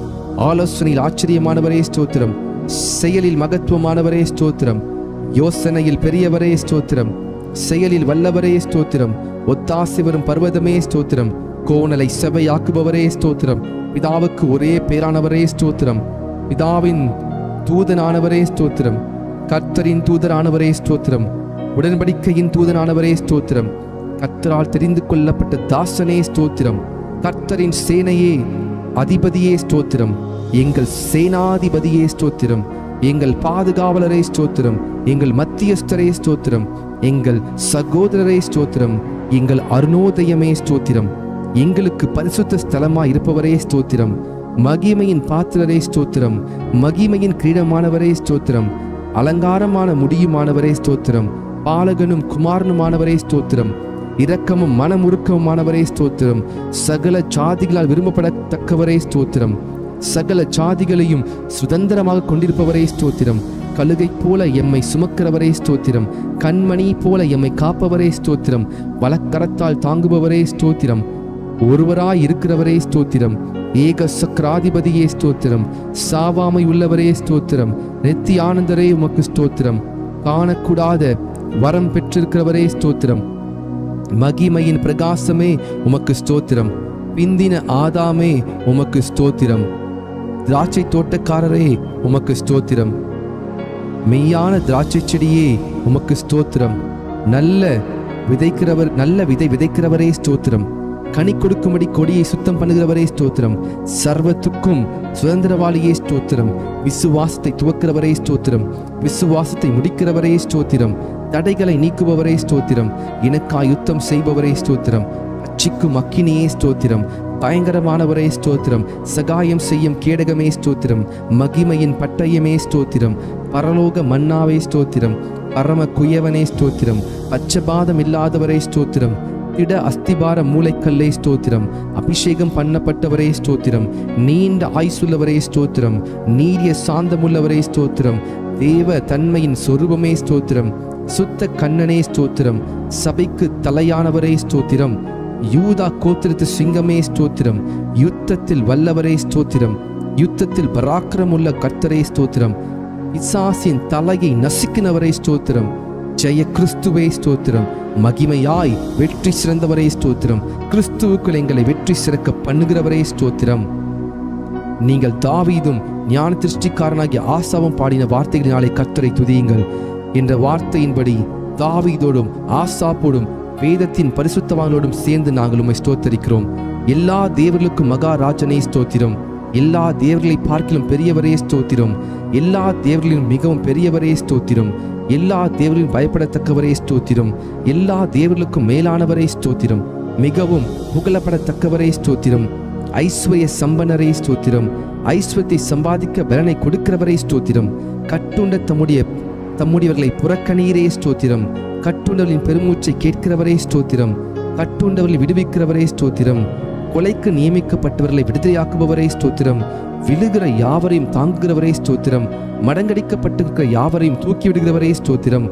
[SPEAKER 1] ஆலோசனையில் ஆச்சரியமானவரே ஸ்தோத்திரம். செயலில் மகத்துவமானவரே ஸ்தோத்திரம். யோசனையில் பெரியவரே ஸ்தோத்திரம். செயலில் வல்லவரே ஸ்தோத்திரம். ஒத்தாசி வரும் பர்வதமே ஸ்தோத்திரம். கோணலை செவையாக்குபவரே ஸ்தோத்திரம். பிதாவுக்கு ஒரே பேரானவரே ஸ்தோத்திரம். பிதாவின் தூதனானவரே ஸ்தோத்திரம். கர்த்தரின் தூதரானவரே ஸ்தோத்திரம். உடன்படிக்கையின் தூதனானவரே ஸ்தோத்திரம். கர்த்தரால் தெரிந்து கொள்ளப்பட்ட தாசனே ஸ்தோத்திரம். கர்த்தரின் சேனையே அதிபதியே ஸ்தோத்திரம். எங்கள் சேனாதிபதியே ஸ்தோத்திரம். எங்கள் பாதுகாவலரே ஸ்தோத்திரம். எங்கள் மத்தியஸ்தரே ஸ்தோத்திரம். எங்கள் சகோதரரே ஸ்தோத்திரம். எங்கள் அருணோதயமே ஸ்தோத்திரம். எங்களுக்கு பரிசுத்த ஸ்தலமாய் இருப்பவரே ஸ்தோத்திரம். மகிமையின் பாத்திரரே ஸ்தோத்திரம். மகிமையின் கிரீடமானவரே ஸ்தோத்திரம். அலங்காரமான முடியுமானவரே ஸ்தோத்திரம். பாலகனும் குமாரனுமானவரே ஸ்தோத்திரம். இரக்கமும் மனமுருக்கமுமானவரே ஸ்தோத்திரம். சகல ஜாதிகளால் விரும்பப்படத்தக்கவரே ஸ்தோத்திரம். சகல ஜாதிகளையும் சுதந்திரமாக கொண்டிருப்பவரே ஸ்தோத்திரம். கழுகை போல எம்மை சுமக்கிறவரே ஸ்தோத்திரம். கண்மணி போல எம்மை காப்பவரே ஸ்தோத்திரம். வலக்கரத்தால் தாங்குபவரே ஸ்தோத்திரம். ஒருவராய் இருக்கிறவரே ஸ்தோத்திரம். ஏக சக்கராதிபதியே ஸ்தோத்திரம். சாவாமை உள்ளவரே ஸ்தோத்திரம். நித்திய ஆனந்தரே உமக்கு ஸ்தோத்திரம். காணக்கூடாத வரம் பெற்றிருக்கிறவரே ஸ்தோத்திரம். மகிமையின் பிரகாசமே உமக்கு ஸ்தோத்திரம். பிந்தின ஆதாமே உமக்கு ஸ்தோத்திரம். திராட்சை தோட்டக்காரரே உமக்கு ஸ்தோத்திரம். மெய்யான திராட்சை செடியே உமக்கு ஸ்தோத்திரம். நல்ல விதை விதைக்கிறவரே ஸ்தோத்திரம். கனி கொடுக்கும்படி கொடியை சுத்தம் பண்ணுகிறவரே ஸ்தோத்திரம். சர்வத்துக்கும் சுதந்திரவாளியே ஸ்தோத்திரம். விசுவாசத்தை துவக்கிறவரே ஸ்தோத்திரம். விசுவாசத்தை முடிக்கிறவரே ஸ்தோத்திரம். தடைகளை நீக்குபவரே ஸ்தோத்திரம். எனக்காய் யுத்தம் செய்பவரே ஸ்தோத்திரம். அச்சிக்கும் அக்கினியே ஸ்தோத்திரம். பயங்கரமானவரே ஸ்தோத்திரம். சகாயம் செய்யும் கேடகமே ஸ்தோத்திரம். மகிமையின் பட்டயமே ஸ்தோத்திரம். பரலோக மன்னாவே ஸ்தோத்திரம். பரம குயவனே ஸ்தோத்திரம். பச்சபாதம் இல்லாதவரே ஸ்தோத்திரம். திட அஸ்திபார மூளைக்கல்லே ஸ்தோத்திரம். அபிஷேகம் பண்ணப்பட்டவரே ஸ்தோத்திரம். நீண்ட ஆயுசுள்ளவரே ஸ்தோத்திரம். நீரிய சாந்தமுள்ளவரே ஸ்தோத்திரம். தேவ தன்மையின் சொரூபமே ஸ்தோத்திரம். சுத்த கண்ணனே ஸ்தோத்திரம். சபைக்கு தலையானவரே ஸ்தோத்திரம். யூதா கோத்திரத்து சிங்கமே ஸ்தோத்திரம். யுத்தத்தில் வல்லவரே ஸ்தோத்திரம். யுத்தத்தில் பராக்கிரமுள்ள கர்த்தரே ஸ்தோத்திரம். பிசாசின் தலையை நசுக்கினவரே ஸ்தோத்திரம். ஜெய கிறிஸ்துவே ஸ்தோத்திரம். மகிமையாய் வெற்றி சிறந்தவரே ஸ்தோத்திரம். கிறிஸ்துவுக்குள் எங்களை வெற்றி சிறக்க பண்ணுகிறவரே ஸ்தோத்திரம். நீங்கள் தாவீதும் ஞான திருஷ்டிக்காரனாகிய ஆசாவும் பாடின வார்த்தைகளினாலே கர்த்தரை துதியுங்கள் என்ற வார்த்தையின்படி தாவீதோடும் ஆசாப்போடும் வேதத்தின் பரிசுத்தவான்களோடும் சேர்ந்து நாங்கள் உம்மை ஸ்தோத்தரிக்கிறோம். எல்லா தேவர்களுக்கும் மகாராஜனே ஸ்தோத்திரம். எல்லா தேவர்களை பார்க்கிலும் பெரியவரே ஸ்தோத்திரம். எல்லா தேவர்களிலும் மிகவும் பெரியவரே ஸ்தோத்திரம். எல்லா தேவர்களிலும் பயப்படத்தக்கவரே ஸ்தோத்திரம். எல்லா தேவர்களுக்கும் மேலானவரே ஸ்தோத்திரம். மிகவும் புகழப்படத்தக்கவரே ஸ்தோத்திரம். ஐஸ்வர்ய சம்பனரே ஸ்தோத்திரம். ஐஸ்வர்யத்தை சம்பாதிக்க பலனை கொடுக்கிறவரே ஸ்தோத்திரம். கட்டுண்ட தம்முடையவர்களை புறக்கணீரே ஸ்தோத்திரம். கட்டுண்டவர்களின் பெருமூச்சை கேட்கிறவரே ஸ்தோத்திரம். கட்டுண்டவர்களை விடுவிக்கிறவரே ஸ்தோத்திரம். கொலைக்கு நியமிக்கப்பட்டவர்களை விடுதலையாக்குபவரே ஸ்தோத்திரம். விழுகிற யாவரையும் தாங்குகிறவரே ஸ்தோத்திரம். மடங்கடிக்கப்பட்டிருக்கிற யாவரையும் தூக்கி விடுகிறவரே ஸ்தோத்திரம்.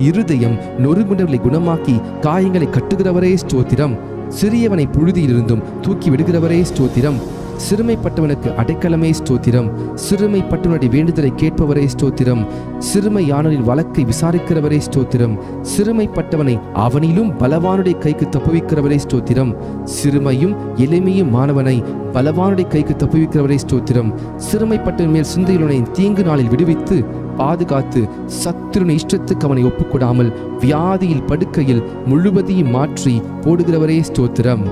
[SPEAKER 1] இருதயம் நொறுங்குண்டவர்களை குணமாக்கி காயங்களை கட்டுகிறவரே ஸ்தோத்திரம். சிறியவனை புழுதியிலிருந்தும் தூக்கி விடுகிறவரே ஸ்தோத்திரம். சிறுமைப்பட்டவனுக்கு அடைக்கலமே ஸ்தோத்திரம். சிறுமைப்பட்டவனுடைய வேண்டுதலை கேட்பவரே ஸ்தோத்திரம். சிறுமையானவரின் வழக்கை விசாரிக்கிறவரே ஸ்தோத்திரம். சிறுமைப்பட்டவனை அவனிலும் பலவானுடைய கைக்கு தப்புவிக்கிறவரே ஸ்தோத்திரம். சிறுமையும் எளிமையும் மாணவனை பலவானுடைய கைக்கு தப்புவிக்கிறவரே ஸ்தோத்திரம். சிறுமைப்பட்டவன் மேல் சிந்தையுள்ளவனை தீங்கு நாளில் விடுவித்து பாதுகாத்து சத்துருவின் இஷ்டத்துக்கு அவனை ஒப்புக்கொடாமல் வியாதியில் படுக்கையில் முழுவதையும் மாற்றி போடுகிறவரே ஸ்தோத்திரம்.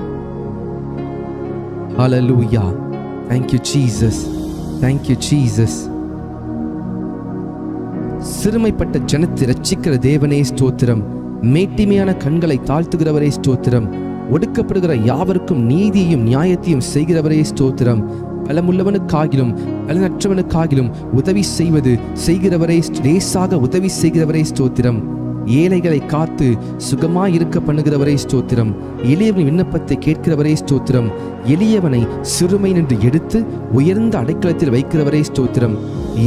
[SPEAKER 1] Hallelujah. Thank you, Jesus. Thank you, Jesus. சிறுமைப்பட்ட ஜனத்தை ரட்சிக்கிற தேவனே ஸ்தோத்திரம். மேட்டிமையான கண்களை தாழ்த்துகிறவரே ஸ்தோத்திரம். ஒடுக்கப்படுகிற யாவருக்கும் நீதியையும் நியாயத்தையும் செய்கிறவரே ஸ்தோத்திரம். பலமுள்ளவனுக்காகிலும் பலனற்றவனுக்காகிலும் உதவி செய்கிறவரே, லேசாக உதவி செய்கிறவரே ஸ்தோத்திரம். ஏழைகளை காத்து சுகமாயிருக்க பண்ணுகிறவரே ஸ்தோத்திரம். எளியவனின் விண்ணப்பத்தை கேட்கிறவரே ஸ்தோத்திரம். எளியவனை சிறுமை நின்று எடுத்து உயர்ந்த அடைக்கலத்தில் வைக்கிறவரே ஸ்தோத்திரம்.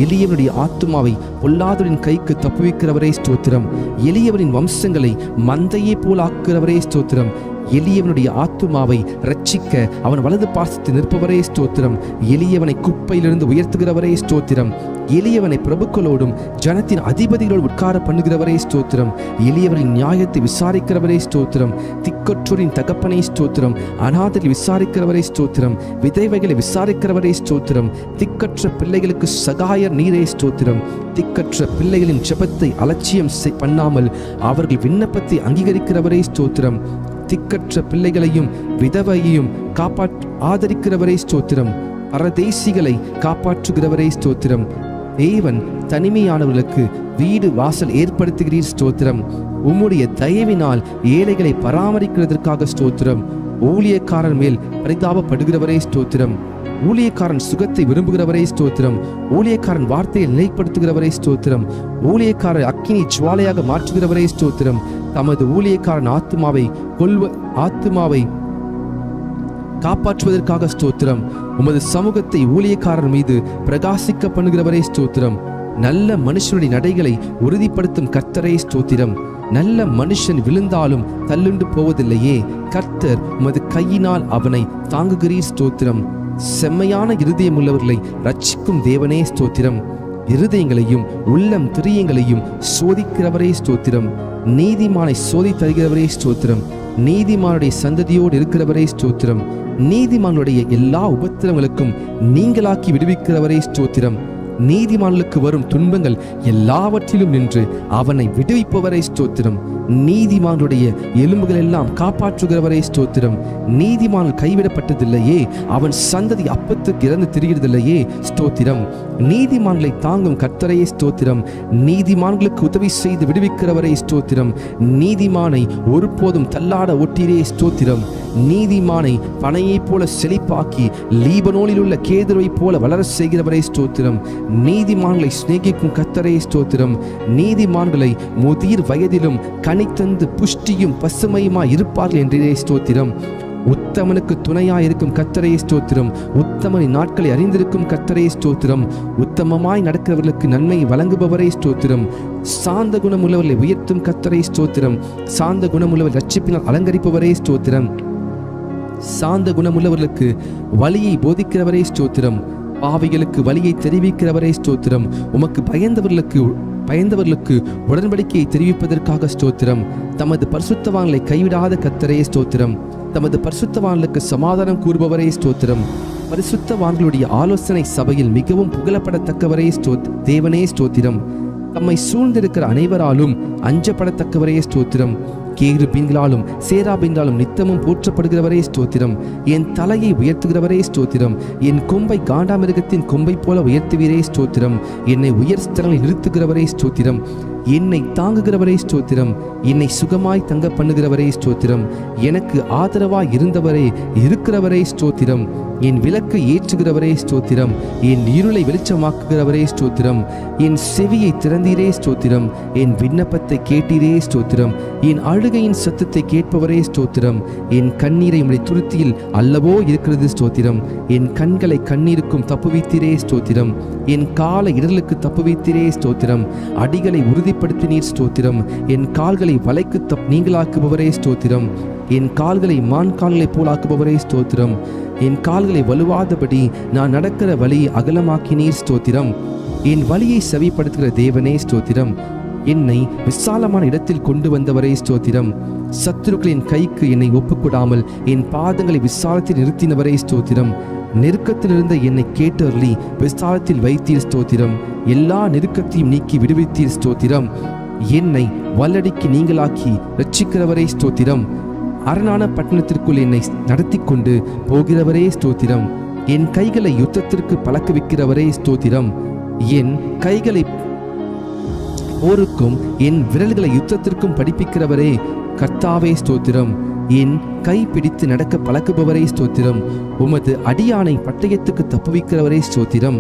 [SPEAKER 1] எளியவனுடைய ஆத்துமாவை பொல்லாதவரின் கைக்கு தப்புவிக்கிறவரே ஸ்தோத்திரம். எளியவனின் வம்சங்களை மந்தையே போல் ஆக்குகிறவரே ஸ்தோத்திரம். எளியவனுடைய ஆத்துமாவை ரட்சிக்க அவன் வலது பாசத்தை நிற்பவரே ஸ்தோத்திரம். எளியவனை குப்பையிலிருந்து உயர்த்துகிறவரே ஸ்தோத்திரம். எளியவனை பிரபுக்களோடும் ஜனத்தின் அதிபதிகளோடு உட்கார பண்ணுகிறவரே ஸ்தோத்திரம். எளியவரின் நியாயத்தை விசாரிக்கிறவரே ஸ்தோத்திரம். திக்கற்றோரின் தகப்பனை ஸ்தோத்திரம். அநாதரை விசாரிக்கிறவரே ஸ்தோத்திரம். விதைவைகளை விசாரிக்கிறவரே ஸ்தோத்திரம். திக்கற்ற பிள்ளைகளுக்கு சகாயர் நீரே ஸ்தோத்திரம். திக்கற்ற பிள்ளைகளின் ஜெபத்தை அலட்சியம் பண்ணாமல் அவர்கள் விண்ணப்பத்தை அங்கீகரிக்கிறவரே ஸ்தோத்திரம். திக்கற்ற பிள்ளைகளையும் விதவையையும் ஆதரிக்கிறவரே ஸ்தோத்திரம். பரதேசிகளை காப்பாற்றுகிறவரே ஸ்தோத்திரம். தேவன் தனிமையானவர்களுக்கு வீடு வாசல் ஏற்படுத்துகிறீர் ஸ்தோத்திரம். உம்முடைய தயவினால் ஏழைகளை பராமரிக்கிறதற்காக ஸ்தோத்திரம். ஊழியக்காரன் மேல் பரிதாபப்படுகிறவரே ஸ்தோத்திரம். ஊழியக்காரன் சுகத்தை விரும்புகிறவரே ஸ்தோத்திரம். ஊழியக்காரன் வார்த்தையை நிலைப்படுத்துகிறவரே ஸ்தோத்திரம். ஊழியக்காரர் அக்கினி ஜுவாலையாக மாற்றுகிறவரே ஸ்தோத்திரம். தமது ஊழியக்காரன் ஆத்துமாவை காப்பாற்றுவதற்காக ஸ்தோத்திரம். உமது சமூகத்தை ஊழியக்காரர் மீது பிரகாசிக்க பண்ணுகிறவரே ஸ்தோத்திரம். நல்ல மனுஷனுடைய நடைகளை உறுதிப்படுத்தும் கர்த்தரே ஸ்தோத்திரம். நல்ல மனுஷன் விழுந்தாலும் தள்ளுண்டு போவதில்லையே, கர்த்தர் உமது கையினால் அவனை தாங்குகிறீர் ஸ்தோத்திரம். செம்மையான இருதயம் உள்ளவர்களை ரட்சிக்கும் தேவனே ஸ்தோத்திரம். இருதயங்களையும் உள்ளம் திரியங்களையும் சோதிக்கிறவரே ஸ்தோத்திரம். நீதிமானை சோதி தருகிறவரே ஸ்தோத்திரம். நீதிமானுடைய சந்ததியோடு இருக்கிறவரே ஸ்தோத்திரம். நீதிமானுடைய எல்லா உபத்திரங்களுக்கும் நீங்களாக்கி விடுவிக்கிறவரே ஸ்தோத்திரம். நீதிமானுக்கு வரும் துன்பங்கள் எல்லாவற்றிலும் நின்று அவனை விடுவிப்பவரே ஸ்தோத்திரம். நீதிமானுடைய எலும்புகள் எல்லாம் காப்பாற்றுகிறவரே ஸ்தோத்திரம். நீதிமான் கைவிடப்பட்டதில்லையே, அவன் சந்ததி அப்பத்துக்கு இறந்து திரிகிறதில்லையே ஸ்தோத்திரம். நீதிமான்களை தாங்கும் கர்த்தரையே ஸ்தோத்திரம். நீதிமான்களுக்கு உதவி செய்து விடுவிக்கிறவரே ஸ்தோத்திரம். நீதிமானை ஒருபோதும் தள்ளாட ஒட்டிரே ஸ்தோத்திரம். நீதிமானை பனையைப் போல செழிப்பாக்கி லீபனோனில் உள்ள கேதுருவை போல வளர செய்கிறவரே ஸ்தோத்திரம். நீதிமான்களை சிநேகிக்கும் கர்த்தரே ஸ்தோத்திரம். நீதிமான்களை முதிர் வயதிலும் கனித்தந்து புஷ்டியும் பசுமையுமாய் இருப்பார்கள் என்றே ஸ்தோத்திரம். உத்தமனுக்கு துணையாயிருக்கும் கர்த்தரே ஸ்தோத்திரம். உத்தமனின் நாட்களை அறிந்திருக்கும் கர்த்தரே ஸ்தோத்திரம். உத்தமமாய் நடக்கிறவர்களுக்கு நன்மை வழங்குபவரே ஸ்தோத்திரம். சாந்த குணமுள்ளவர்களை உயர்த்தும் கர்த்தரே ஸ்தோத்திரம். சாந்த குணமுள்ளவர் ரட்சிப்பினால் அலங்கரிப்பவரே ஸ்தோத்திரம். சாந்த குணமுள்ளவர்களுக்கு வழியை போதிக்கிறவரே ஸ்தோத்திரம். பாவிகளுக்கு வழியை தெரிவிக்கிறவரே ஸ்தோத்திரம். உமக்கு பயந்தவர்களுக்கு உடன்படிக்கையை தெரிவிப்பதற்காக ஸ்தோத்திரம். தமது பரிசுத்தவான்களை கைவிடாத கர்த்தரே ஸ்தோத்திரம். தமது பரிசுத்தவான்களுக்கு சமாதானம் கூறுபவரே ஸ்தோத்திரம். பரிசுத்தவான்களுடைய ஆலோசனை சபையில் மிகவும் புகழப்படத்தக்கவரே தேவனே ஸ்தோத்திரம். தம்மை சூழ்ந்திருக்கிற அனைவராலும் அஞ்சப்படத்தக்கவரே ஸ்தோத்திரம். கேருபீன்களாலும் சேராபீன்களாலும் நித்தமும் போற்றப்படுகிறவரே ஸ்தோத்திரம். என் தலையை உயர்த்துகிறவரே ஸ்தோத்திரம். என் கொம்பை காண்டாமிருகத்தின் கொம்பை போல உயர்த்துவீரே ஸ்தோத்திரம். என்னை உயர் ஸ்தலங்களில் நிறுத்துகிறவரே ஸ்தோத்திரம். என்னை தாங்குகிறவரே ஸ்தோத்திரம். என்னை சுகமாய் தங்க பண்ணுகிறவரே ஸ்தோத்திரம். எனக்கு ஆதரவாய் இருந்தவரே இருக்கிறவரே ஸ்தோத்திரம். என் விளக்கை ஏற்றுகிறவரே ஸ்தோத்திரம். என் இருளை வெளிச்சமாக்குகிறவரே ஸ்தோத்திரம். என் செவியை திறந்தீரே ஸ்தோத்திரம். என் விண்ணப்பத்தை கேட்டீரே ஸ்தோத்திரம். என் அழுகையின் சத்தத்தை கேட்பவரே ஸ்தோத்திரம். என் கண்ணீரை உம்முடைய துருத்தியில் அல்லவோ இருக்கிறது ஸ்தோத்திரம். என் கண்களை கண்ணீருக்கும் தப்புவித்தீரே ஸ்தோத்திரம். என் கால இடர்களுக்கு தப்புவித்தீரே ஸ்தோத்திரம். அடிகளை உறுதிப்படுத்தினீர் ஸ்தோத்திரம். என் கால்களை வலைக்கு நீங்களாக்குபவரே ஸ்தோத்திரம். என் கால்களை மான் கால்களைப் போல் ஆக்குபவரே ஸ்தோத்திரம். என் கால்களை வலுவாதபடி நான் நடக்கிற வழியை அகலமாக்கினீர் ஸ்தோத்திரம். என் வழியை செவிப்படுத்துகிற தேவனே ஸ்தோத்திரம். என்னை விசாலமான இடத்தில் கொண்டு வந்தவரே ஸ்தோத்திரம். சத்துருக்களின் கைக்கு என்னை ஒப்புக்கொடாமல் என் பாதங்களை விசாலத்தில் நிறுத்தினவரே ஸ்தோத்திரம். நெருக்கத்திலிருந்த என்னை கேட்டருளி விசாலத்தில் வைத்தீர் ஸ்தோத்திரம். எல்லா நெருக்கத்தையும் நீக்கி விடுவித்தீர் ஸ்தோத்திரம். என்னை வல்லடிக்கு நீங்களாக்கி ரட்சிக்கிறவரே ஸ்தோத்திரம். அரணான பட்டணத்திற்குள் என்னை நடத்தி கொண்டு போகிறவரே ஸ்தோத்திரம். என் கைகளை யுத்தத்திற்கு பழக்குவிக்கிறவரே ஸ்தோத்திரம். என் கைகளை போருக்கும் என் விரல்களை யுத்தத்திற்கும் படிப்பிக்கிறவரே கர்த்தாவே ஸ்தோத்திரம். என் கை பிடித்து நடக்க பழக்குபவரே ஸ்தோத்திரம். உமது அடியானை பட்டயத்துக்கு தப்புவிக்கிறவரே ஸ்தோத்திரம்.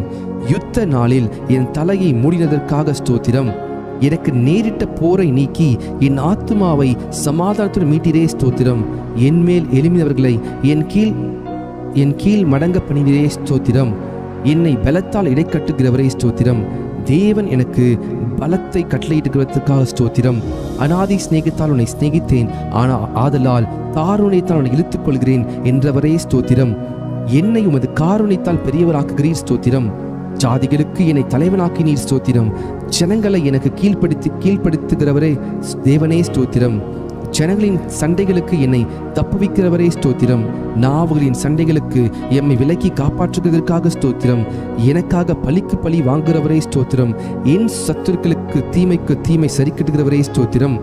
[SPEAKER 1] யுத்த நாளில் என் தலையை மூடினதற்காக ஸ்தோத்திரம். எனக்கு நேரிட்ட போரை நீக்கி என் ஆத்துமாவை சமாதானத்துடன் மீட்டிரே ஸ்தோத்திரம். என் மேல் எழும்பினவர்களை என் கீழ் மடங்க பண்ணினரே ஸ்தோத்திரம். என்னை பலத்தால் இடைக்கட்டுகிறவரே ஸ்தோத்திரம். தேவன் எனக்கு பலத்தை கட்டளையிடுகிறதுக்காக ஸ்தோத்திரம். அநாதி சிநேகத்தால் உன்னை சிநேகித்தேன், ஆதலால் காருண்யத்தால் உன்னை இழுத்துக் கொள்கிறேன் என்றவரே ஸ்தோத்திரம். என்னை உமது காருண்யத்தால் பெரியவராக்குகிறீர் ஸ்தோத்திரம். ஜாதிகளுக்கு என்னை தலைவனாக்கினீர் ஸ்தோத்திரம். ஜனங்களை எனக்கு கீழ்ப்படுத்துகிறவரே தேவனே ஸ்தோத்திரம். ஜனங்களின் சண்டைகளுக்கு என்னை தப்புவிக்கிறவரே ஸ்தோத்திரம். நாவுகளின் சண்டைகளுக்கு எம்மை விலக்கி காப்பாற்றுவதற்காக ஸ்தோத்திரம். எனக்காக பழிக்கு பழி வாங்குகிறவரே ஸ்தோத்திரம். என் சத்துருக்களுக்கு தீமைக்கு தீமை சரிக்கட்டுகிறவரே ஸ்தோத்திரம்.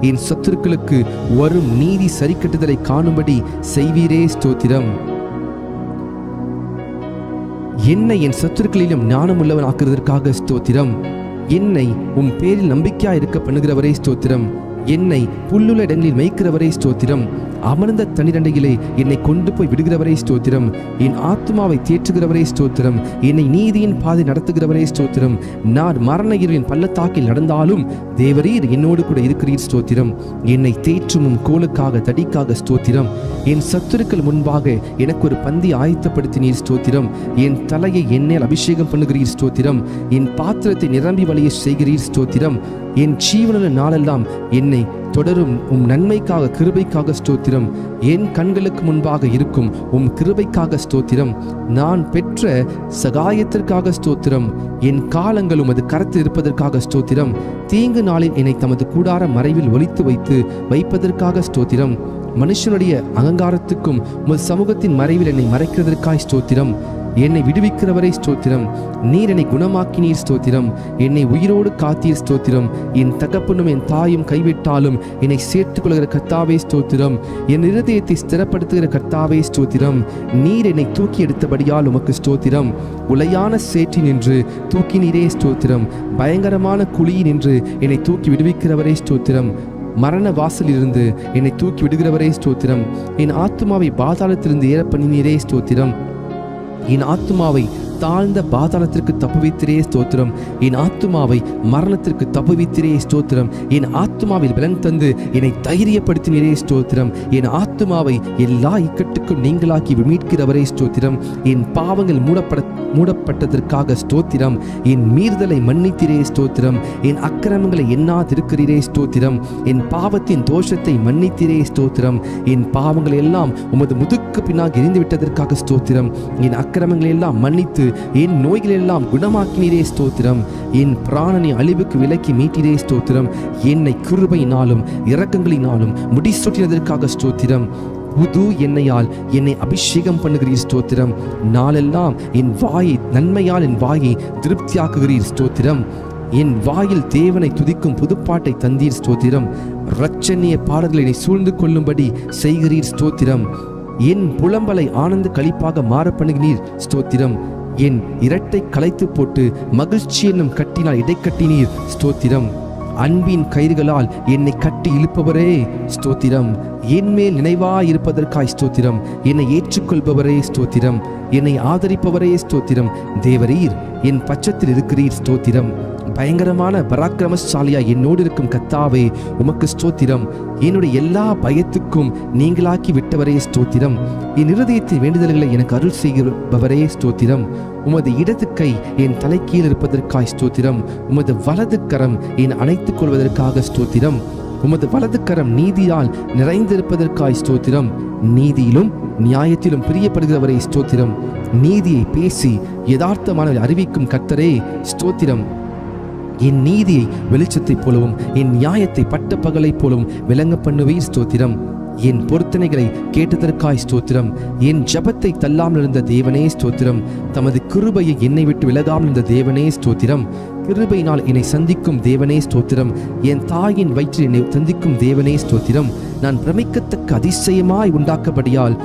[SPEAKER 1] என் சத்துருக்களுக்கு வரும் நீதி சரிக்கட்டுதலை காணும்படி செய்வீரே ஸ்தோத்திரம். என்னை என் சத்துருக்களிலும் ஞானமுள்ளவன் ஆக்குவதற்காக ஸ்தோத்திரம். என்னை உம் பேரில் நம்பிக்கையா இருக்க பண்ணுகிறவரே ஸ்தோத்திரம். என்னை புல்லுள்ள இடங்களில் மேய்க்கிறவரே ஸ்தோத்திரம். அமர்ந்த தண்ணீரண்டையிலே என்னை கொண்டு போய் விடுகிறவரே ஸ்தோத்திரம். என் ஆத்துமாவை தேற்றுகிறவரே ஸ்தோத்திரம். என்னை நீதியின் பாதை நடத்துகிறவரே ஸ்தோத்திரம். நான் மரண இருளின் பள்ளத்தாக்கில் நடந்தாலும் தேவரீர் என்னோடு கூட இருக்கிறீர் ஸ்தோத்திரம். என்னை தேற்றும் கோலுக்காக தடிக்காக ஸ்தோத்திரம். என் சத்துருக்கள் முன்பாக எனக்கு ஒரு பந்தி ஆயத்தப்படுத்தினீர் ஸ்தோத்திரம். என் தலையை எண்ணெயில் அபிஷேகம் பண்ணுகிறீர் ஸ்தோத்திரம். என் பாத்திரத்தை நிரம்பி வழிய செய்கிறீர் ஸ்தோத்திரம். என் ஜீவனுள்ள நாளெல்லாம் என்னை தொடரும் உம் நன்மைக்காக கிருபைக்காக ஸ்தோத்திரம். என் கண்களுக்கு முன்பாக இருக்கும் உம் கிருபைக்காக ஸ்தோத்திரம். நான் பெற்ற சகாயத்திற்காக ஸ்தோத்திரம். என் காலங்கள் உமது கரத்தில் இருப்பதற்காக ஸ்தோத்திரம். தீங்கு நாளில் என்னை தமது கூடார மறைவில் ஒளித்து வைப்பதற்காக ஸ்தோத்திரம். மனுஷனுடைய அகங்காரத்துக்கும் உமது சமூகத்தின் மறைவில் என்னை மறைக்கிறதற்காய் ஸ்தோத்திரம். என்னை விடுவிக்கிறவரை ஸ்தோத்திரம். நீர் என்னை குணமாக்கினீர் ஸ்தோத்திரம். என்னை உயிரோடு காத்தீர் ஸ்தோத்திரம். என் தகப்பனும் என் தாயும் கைவிட்டாலும் என்னை சேர்த்துக் கொள்கிற கர்த்தாவே ஸ்தோத்திரம். என் இருதயத்தை ஸ்திரப்படுத்துகிற கர்த்தாவே ஸ்தோத்திரம். நீர் என்னை தூக்கி எடுத்தபடியால் உமக்கு ஸ்தோத்திரம். உளையான சேற்றில் நின்று தூக்கினீரே ஸ்தோத்திரம். பயங்கரமான குழியில் நின்று என்னை தூக்கி விடுவிக்கிறவரே ஸ்தோத்திரம். மரண வாசலிலிருந்து என்னை தூக்கி விடுகிறவரே ஸ்தோத்திரம். என் ஆத்துமாவை பாதாளத்திலிருந்து ஏற பண்ணினீரே ஸ்தோத்திரம். என் ஆத்துமாவை தாழ்ந்த பாதாளத்திற்கு தப்புவித்திரே ஸ்தோத்திரம். என் ஆத்துமாவை மரணத்திற்கு தப்புவித்திரே ஸ்தோத்திரம். என் ஆத்துமாவில் பலன் தந்து என்னை தைரியப்படுத்தினரே ஸ்தோத்திரம். என் ஆத்துமாவை எல்லா இக்கட்டுக்கும் நீங்களாக்கி மீட்கிறவரே ஸ்தோத்திரம். என் பாவங்கள் மூடப்பட்டதற்காக ஸ்தோத்திரம். என் மீறுதலை மன்னித்திரே ஸ்தோத்திரம். என் அக்கிரமங்களை எண்ணாதிருக்கிறீரே ஸ்தோத்திரம். என் பாவத்தின் தோஷத்தை மன்னித்திரே ஸ்தோத்திரம். என் பாவங்களை எல்லாம் உமது முதுக்கு பின்னாக எரிந்துவிட்டதற்காக ஸ்தோத்திரம். என் அக்கிரமங்களை எல்லாம் மன்னித்து என் நோய்கள் எல்லாம் குணமாக்கினீரே ஸ்தோத்திரம். என் பிராணனை அழிவுக்கு விலக்கி மீட்டிரே ஸ்தோத்திரம். என்னை கிருபையினாலும் இரக்கங்களினாலும் முடிசூட்டினதற்காக ஸ்தோத்திரம். புது எண்ணெயால் என்னை அபிஷேகம் பண்ணுகிறீர் ஸ்தோத்திரம். நாளெல்லாம் என் வாயை நன்மையால் என் வாயை திருப்தியாக்குகிறீர் ஸ்தோத்திரம். என் வாயில் தேவனை துதிக்கும் புதுப்பாட்டை தந்தீர் ஸ்தோத்திரம். இரட்சணிய பாடல்களை சூழ்ந்து கொள்ளும்படி செய்கிறீர் ஸ்தோத்திரம். என் புலம்பலை ஆனந்த களிப்பாக மாற பண்ணுகிறீர் ஸ்தோத்திரம். என் இரட்டை களைத்து போட்டு மகிழ்ச்சி என்னும் கட்டினால் இடைக்கட்டினீர் ஸ்தோத்திரம். அன்பின் கயிறுகளால் என்னை கட்டி இழுப்பவரே ஸ்தோத்திரம். என் மேல் நினைவாயிருப்பதற்காய் ஸ்தோத்திரம். என்னை ஏற்றுக்கொள்பவரே ஸ்தோத்திரம். என்னை ஆதரிப்பவரே ஸ்தோத்திரம். தேவரீர் என் பட்சத்தில் இருக்கிறீர் ஸ்தோத்திரம். பயங்கரமான பராக்கிரமசாலியா என்னோடு இருக்கும் கர்த்தாவே உமக்கு ஸ்தோத்திரம். என்னுடைய எல்லா பயத்துக்கும் நீங்களாக்கி விட்டவரே ஸ்தோத்திரம். என் இருதயத்தின் வேண்டுதல்களை எனக்கு அருள் செய்கிறவரே ஸ்தோத்திரம். உமது இடது கை என் தலைக்கீழ் இருப்பதற்காய் ஸ்தோத்திரம். உமது வலது கரம் என் அணைத்துக் கொள்வதற்காக ஸ்தோத்திரம். உமது வலது கரம் நீதியால் நிறைந்திருப்பதற்காய் ஸ்தோத்திரம். நீதியிலும் நியாயத்திலும் பிரியப்படுகிறவரே ஸ்தோத்திரம். நீதியை பேசி யதார்த்தமான அறிவிக்கும் கர்த்தரே ஸ்தோத்திரம். என் நீதியை வெளிச்சத்தைப் போலவும் என் நியாயத்தை பட்ட பகலைப் போலவும் விளங்க பண்ணுவீர் ஸ்தோத்திரம். என் பொருத்தனைகளை கேட்டதற்காய் ஸ்தோத்திரம். என் ஜபத்தை தள்ளாமல் இருந்த தேவனே ஸ்தோத்திரம். தமது கிருபையை என்னை விட்டு விலகாமல் இருந்த தேவனே ஸ்தோத்திரம். கிருபையினால் என்னை சந்திக்கும் தேவனே ஸ்தோத்திரம். என் தாயின் வயிற்றில் என்னை சந்திக்கும் தேவனே ஸ்தோத்திரம். நான் பிரமிக்கத்தக்க அதிசயமாய் உண்டாக்கப்படியால்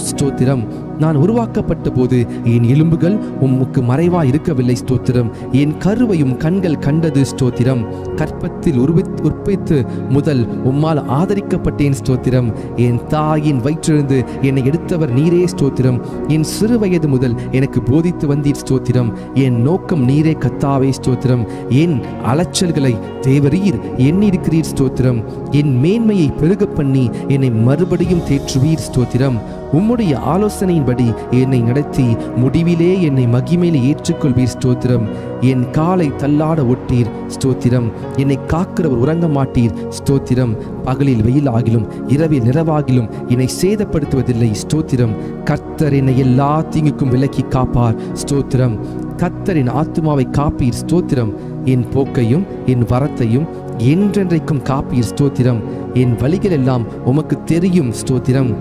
[SPEAKER 1] ஸ்தோத்திரம். நான் உருவாக்கப்பட்ட போது என் எலும்புகள் உமக்கு மறைவாய் இருக்கவில்லை ஸ்தோத்திரம். என் கருவையும் கண்கள் கண்டது ஸ்தோத்திரம். கற்பத்தில் உற்பத்தி முதல் உம்மால் ஆதரிக்கப்பட்டேன் ஸ்தோத்திரம். என் தாயின் வயிற்றிலிருந்து என்னை எடுத்தவர் நீரே ஸ்தோத்திரம். என் சிறு வயது முதல் எனக்கு போதித்து வந்தீர் ஸ்தோத்திரம். என் நோக்கம் நீரே கர்த்தாவே ஸ்தோத்திரம். என் அலைச்சல்களை தேவரீர் எண்ணிருக்கிறீர் ஸ்தோத்திரம். என் மேன்மையை பெருக பண்ணி என்னை மறுபடியும் தேற்றுவீர் ஸ்தோத்திரம். உம்முடைய ஆலோசனையின்படி என்னை நடத்தி முடிவிலே என்னை மகிமையிலே ஏற்றுக்கொள்வீர் ஸ்தோத்திரம். என் காலை தள்ளாட ஒட்டீர் ஸ்தோத்திரம். என்னை காக்கிறவர் உறங்க மாட்டீர் ஸ்தோத்திரம். பகலில் வெயிலாகிலும் இரவில் நிறவாகிலும் என்னை சேதப்படுத்துவதில்லை ஸ்தோத்திரம். கர்த்தர் என்னை எல்லா தீங்குக்கும் விலக்கி காப்பார் ஸ்தோத்திரம். கர்த்தரின் ஆத்துமாவை காப்பீர் ஸ்தோத்திரம். என் போக்கையும் என் வரத்தையும் என்றென்றைக்கும் காப்பீர் ஸ்தோத்திரம். என் வழிகள் எல்லாம் உமக்கு தெரியும் ஸ்தோத்திரம்.